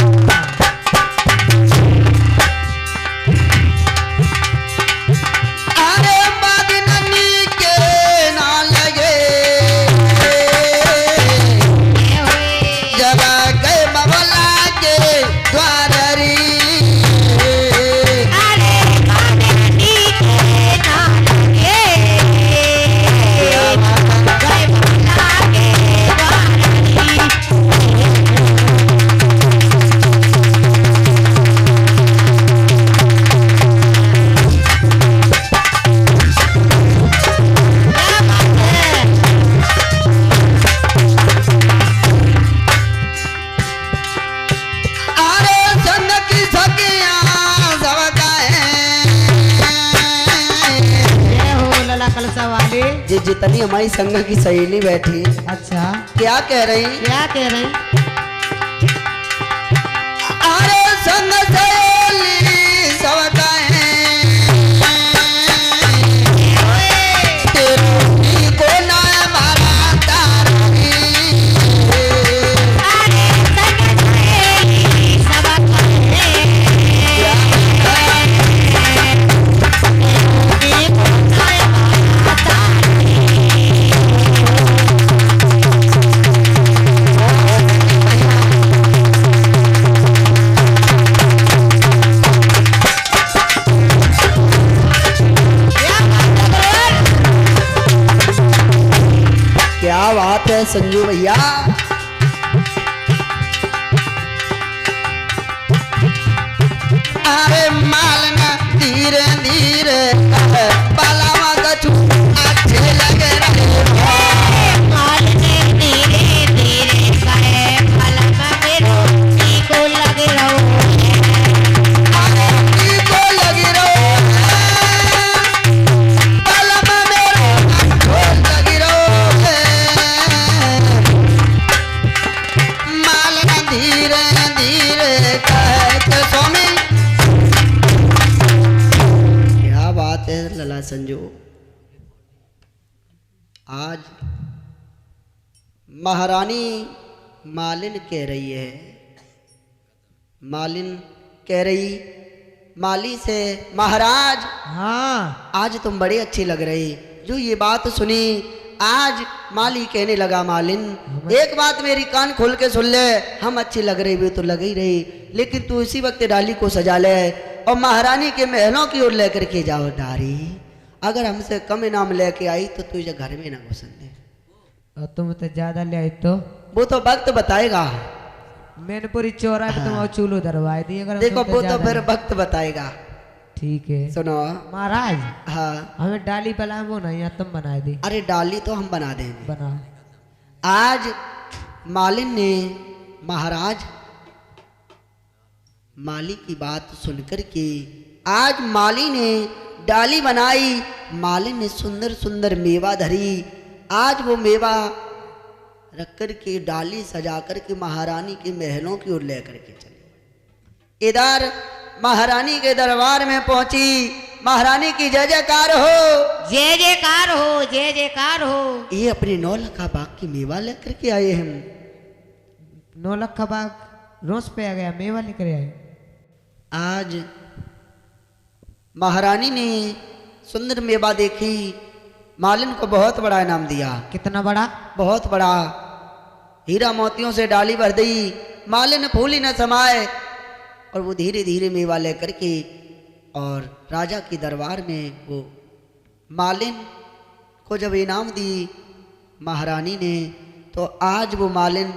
[SPEAKER 1] जितनी हमारी संग की सहेली बैठी।
[SPEAKER 2] अच्छा
[SPEAKER 1] क्या कह रही?
[SPEAKER 2] क्या कह रही?
[SPEAKER 1] अरे संग सहेली सब को ना मारा तारी। क्या बात है संजू भैया। अरे मालना धीरे धीरे बालावा अच्छे लगे रहे। समझो। आज महारानी मालिन कह रही है, मालिन कह रही माली से, महाराज
[SPEAKER 2] हाँ
[SPEAKER 1] आज तुम बड़े अच्छे लग रहे। जो ये बात सुनी, आज माली कहने लगा, मालिन एक बात मेरी कान खोल के सुन ले, हम अच्छे लग रहे वे तो लग ही रही, लेकिन तू इसी वक्त डाली को सजा ले और महारानी के महलों की ओर लेकर के जाओ डारी। अगर हमसे कम इनाम लेके आई तो तुझे घर में ना घुसन दे।
[SPEAKER 2] और तुम तो ज्यादा ले आई तो
[SPEAKER 1] वो तो वक्त बताएगा।
[SPEAKER 2] मैंने पूरी चौराहे पे तुम चूल्हो धरवाए दी। अगर
[SPEAKER 1] देखो
[SPEAKER 2] तुम
[SPEAKER 1] वो तो
[SPEAKER 2] ज्यादा-
[SPEAKER 1] फिर वक्त बताएगा।
[SPEAKER 2] ठीक है
[SPEAKER 1] सुनो
[SPEAKER 2] महाराज,
[SPEAKER 1] हाँ,
[SPEAKER 2] हमें डाली बनाए वो नहीं, या तुम बनाए दी।
[SPEAKER 1] अरे डाली तो हम बना देंगे।
[SPEAKER 2] बना
[SPEAKER 1] आज मालिन ने महाराज माली की बात सुनकर के आज माली ने डाली बनाई। मालिन ने सुंदर सुंदर मेवा धरी। आज वो मेवा रख कर के डाली सजा कर के महारानी के महलों की ओर लेकर के चली। इधर महारानी के दरबार में पहुंची। महारानी की जय जयकार हो,
[SPEAKER 3] जय जयकार हो, जय जयकार हो।
[SPEAKER 1] ये अपने 9 लखा बाग की मेवा लेकर के आए हम।
[SPEAKER 2] 9 लाख का बाग रोज पे आ गया, मेवा लेकर आए।
[SPEAKER 1] आज महारानी ने सुंदर मेवा देखी, मालिन को बहुत बड़ा इनाम दिया।
[SPEAKER 2] कितना बड़ा?
[SPEAKER 1] बहुत बड़ा, हीरा मोतियों से डाली भर दी। मालिन फूली न समाए और वो धीरे धीरे मेवा लेकर के और राजा के दरबार में वो मालिन को जब इनाम दी महारानी ने, तो आज वो मालिन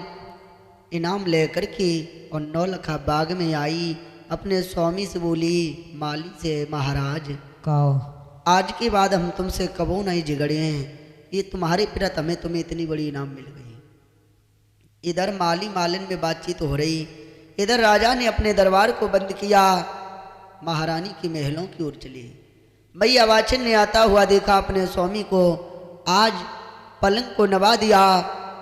[SPEAKER 1] इनाम लेकर के और 9 लखा बाग में आई। अपने स्वामी से बोली, माली से, महाराज
[SPEAKER 2] कहो
[SPEAKER 1] आज के बाद हम तुमसे कबो नहीं झगड़े हैं, ये तुम्हारे प्रत हमें तुम्हें इतनी बड़ी इनाम मिल गई। इधर माली मालिन में बातचीत हो रही, इधर राजा ने अपने दरबार को बंद किया, महारानी के महलों की ओर चली। भैया वाचन ने आता हुआ देखा अपने स्वामी को, आज पलंग को नवा दिया।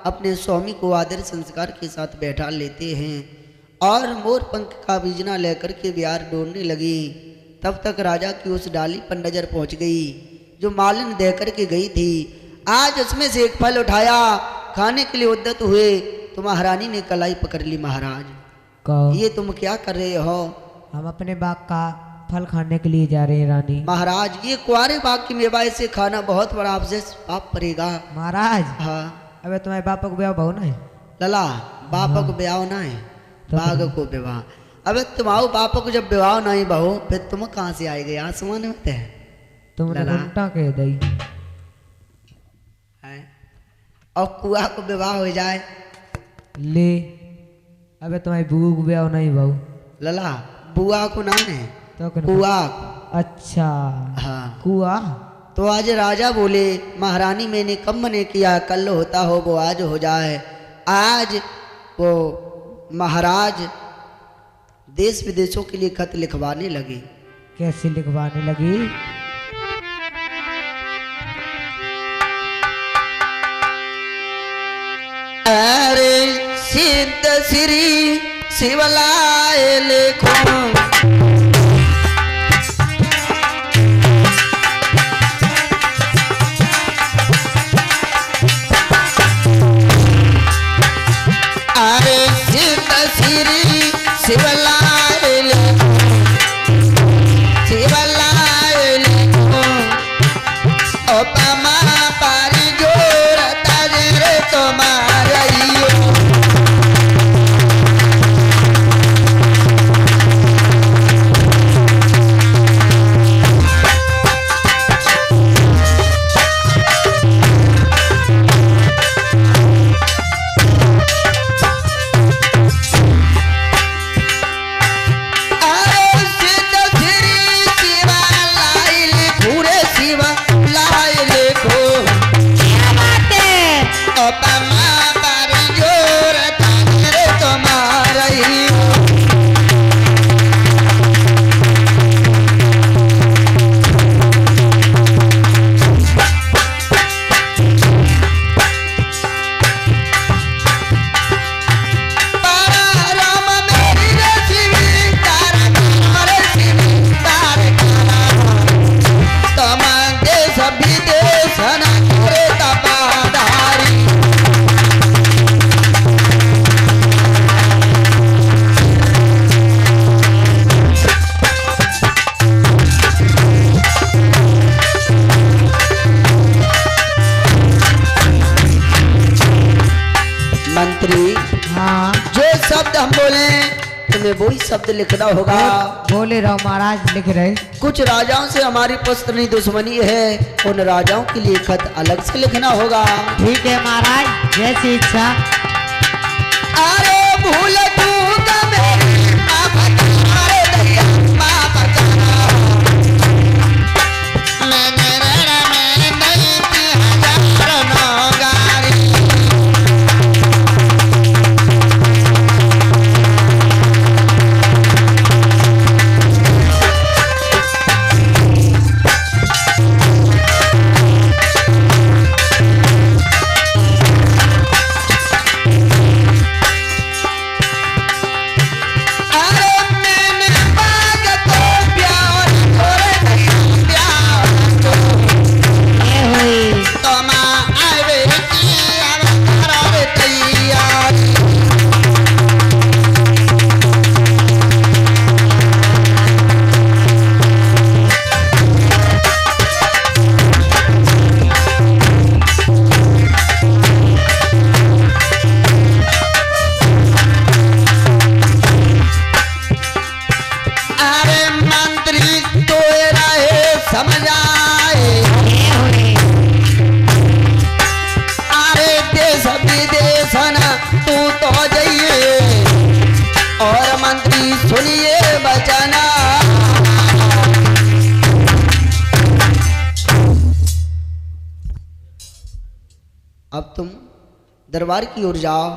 [SPEAKER 1] अपने स्वामी को आदर संस्कार के साथ बैठा लेते हैं और मोर पंख का बीजना लेकर के बिहार डोलने लगी। तब तक राजा की उस डाली पर नजर पहुंच गई जो मालिन दे कर के गई थी। आज उसमें से एक फल उठाया, खाने के लिए उद्यत हुए तो महारानी ने कलाई पकड़ ली। महाराज
[SPEAKER 2] कहो
[SPEAKER 1] ये तुम क्या कर रहे हो?
[SPEAKER 2] हम अपने बाग का फल खाने के लिए जा रहे हैं रानी।
[SPEAKER 1] महाराज ये कुआरे बाग की मेवा से खाना बहुत बड़ा अवशेष पाप पड़ेगा।
[SPEAKER 2] महाराज
[SPEAKER 1] हाँ
[SPEAKER 2] अबे तुम्हारे बापा को ब्याह बहु ना है?
[SPEAKER 1] लला बापा को ब्याह ना है, बाघ को विवाह। अबे तुम्हारे पापा को जब विवाह नहीं बहू, फिर तुम कहाँ से आए गए? आसमान में थे
[SPEAKER 2] तुमने
[SPEAKER 1] लला।
[SPEAKER 2] उल्टा कह दी।
[SPEAKER 1] हैं? और कुआ को विवाह हो जाए
[SPEAKER 2] ले अबे तुम्हारी बुआ को ब्याह नहीं बहु
[SPEAKER 1] लला, बुआ को नाम है
[SPEAKER 2] तो क्या?
[SPEAKER 1] कुआ।
[SPEAKER 2] अच्छा
[SPEAKER 1] हाँ
[SPEAKER 2] कुआ।
[SPEAKER 1] तो आज राजा बोले, महारानी मैंने कब मने किया, कल होता हो वो आज हो जाए। आज वो महाराज देश विदेशों के लिए खत लिखवाने लगे।
[SPEAKER 2] कैसे लिखवाने लगी?
[SPEAKER 1] अरे सिद्ध श्री शिवलाय लिखो, अरे सिद्ध श्री शिवलाय लिखो, शिवलाय लिखो, ओ पमा पारी जोर ताजरे तुम्हारियो। तमांगे मंत्री,
[SPEAKER 2] हाँ
[SPEAKER 1] जो शब्द हम बोले तुम्हें वही शब्द लिखना होगा।
[SPEAKER 2] बोले रहो महाराज, लिख रहे।
[SPEAKER 1] कुछ राजाओं से हमारी पुस्तनी दुश्मनी है, उन राजाओं के लिए खत अलग से लिखना होगा।
[SPEAKER 2] ठीक है महाराज, जैसी इच्छा।
[SPEAKER 1] अरे भूल चूक मेरी माफ करना रे दैया, माफ करना। मैंने रण में नहीं की हजार नौगारी। सुनिए बचना। अब तुम दरबार की ओर जाओ,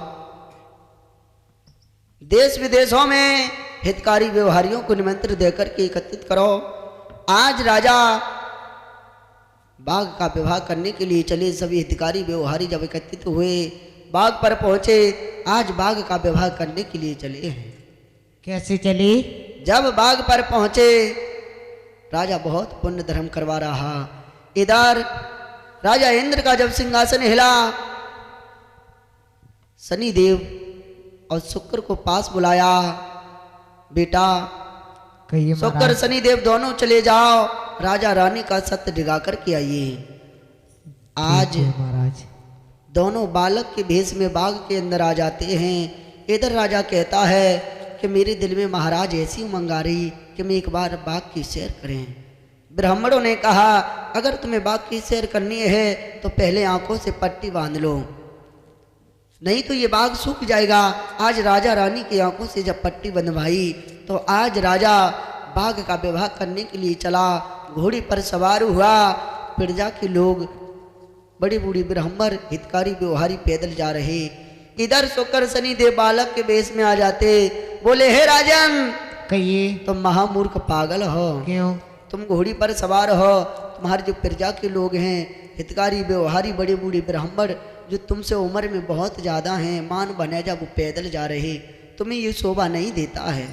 [SPEAKER 1] देश विदेशों में हितकारी व्यवहारियों को निमंत्रण देकर के एकत्रित करो। आज राजा बाघ का विवाह करने के लिए चले। सभी हितकारी व्यवहारी जब एकत्रित हुए, बाघ पर पहुंचे। आज बाघ का विवाह करने के लिए चले हैं।
[SPEAKER 2] कैसे चली?
[SPEAKER 1] जब बाघ पर पहुंचे, राजा बहुत पुण्य धर्म करवा रहा। इधर राजा इंद्र का जब सिंहासन हिला, शनिदेव और शुक्र को पास बुलाया। बेटा
[SPEAKER 2] कहिए
[SPEAKER 1] शुक्र
[SPEAKER 2] महाराज।
[SPEAKER 1] शनिदेव दोनों चले जाओ, राजा रानी का सत्य डिगा करके आइए। आज
[SPEAKER 2] ठीक है महाराज।
[SPEAKER 1] दोनों बालक के भेष में बाघ के अंदर आ जाते हैं। इधर राजा कहता है कि मेरे दिल में महाराज ऐसी उमंग आ रही कि मैं एक बार बाघ की सैर करें। ब्राह्मणों ने कहा अगर तुम्हें बाघ की सैर करनी है तो पहले आंखों से पट्टी बांध लो, नहीं तो ये बाघ सूख जाएगा। आज राजा रानी की आंखों से जब पट्टी बंधवाई तो आज राजा बाघ का विवाह करने के लिए चला। घोड़ी पर सवार हुआ। प्रजा के लोग, बड़ी बूढ़ी ब्राह्मण, हितकारी व्यवहारी पैदल जा रहे। इधर शुक्र शनिदेव बालक के वेश में आ जाते। बोले हे राजन,
[SPEAKER 2] कहिए।
[SPEAKER 1] तुम महामूर्ख पागल हो।
[SPEAKER 2] क्यों?
[SPEAKER 1] तुम घोड़ी पर सवार हो। तुम्हारे जो प्रजा के लोग हैं, हितकारी व्यवहारी, बड़े बूढ़े ब्राह्मण जो तुमसे उम्र में बहुत ज़्यादा हैं, मान बने जब वो पैदल जा रहे, तुम्हें ये शोभा नहीं देता है।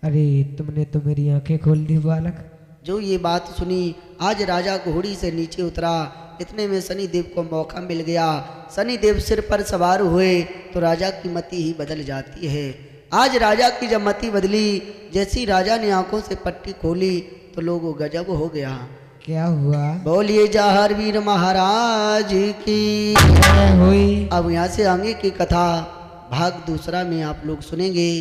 [SPEAKER 2] अरे तुमने तो मेरी आंखें खोल दी बालक।
[SPEAKER 1] जो ये बात सुनी, आज राजा घोड़ी से नीचे उतरा। इतने में शनिदेव को मौका मिल गया। शनिदेव सिर पर सवार हुए तो राजा की मति ही बदल जाती है। आज राजा की जब मति बदली, जैसी राजा ने आंखों से पट्टी खोली तो लोगों गजब हो गया।
[SPEAKER 2] क्या हुआ?
[SPEAKER 1] बोलिए जहर वीर महाराज की।
[SPEAKER 2] क्या हुई?
[SPEAKER 1] अब यहाँ से आगे की कथा भाग दूसरा में आप लोग सुनेंगे।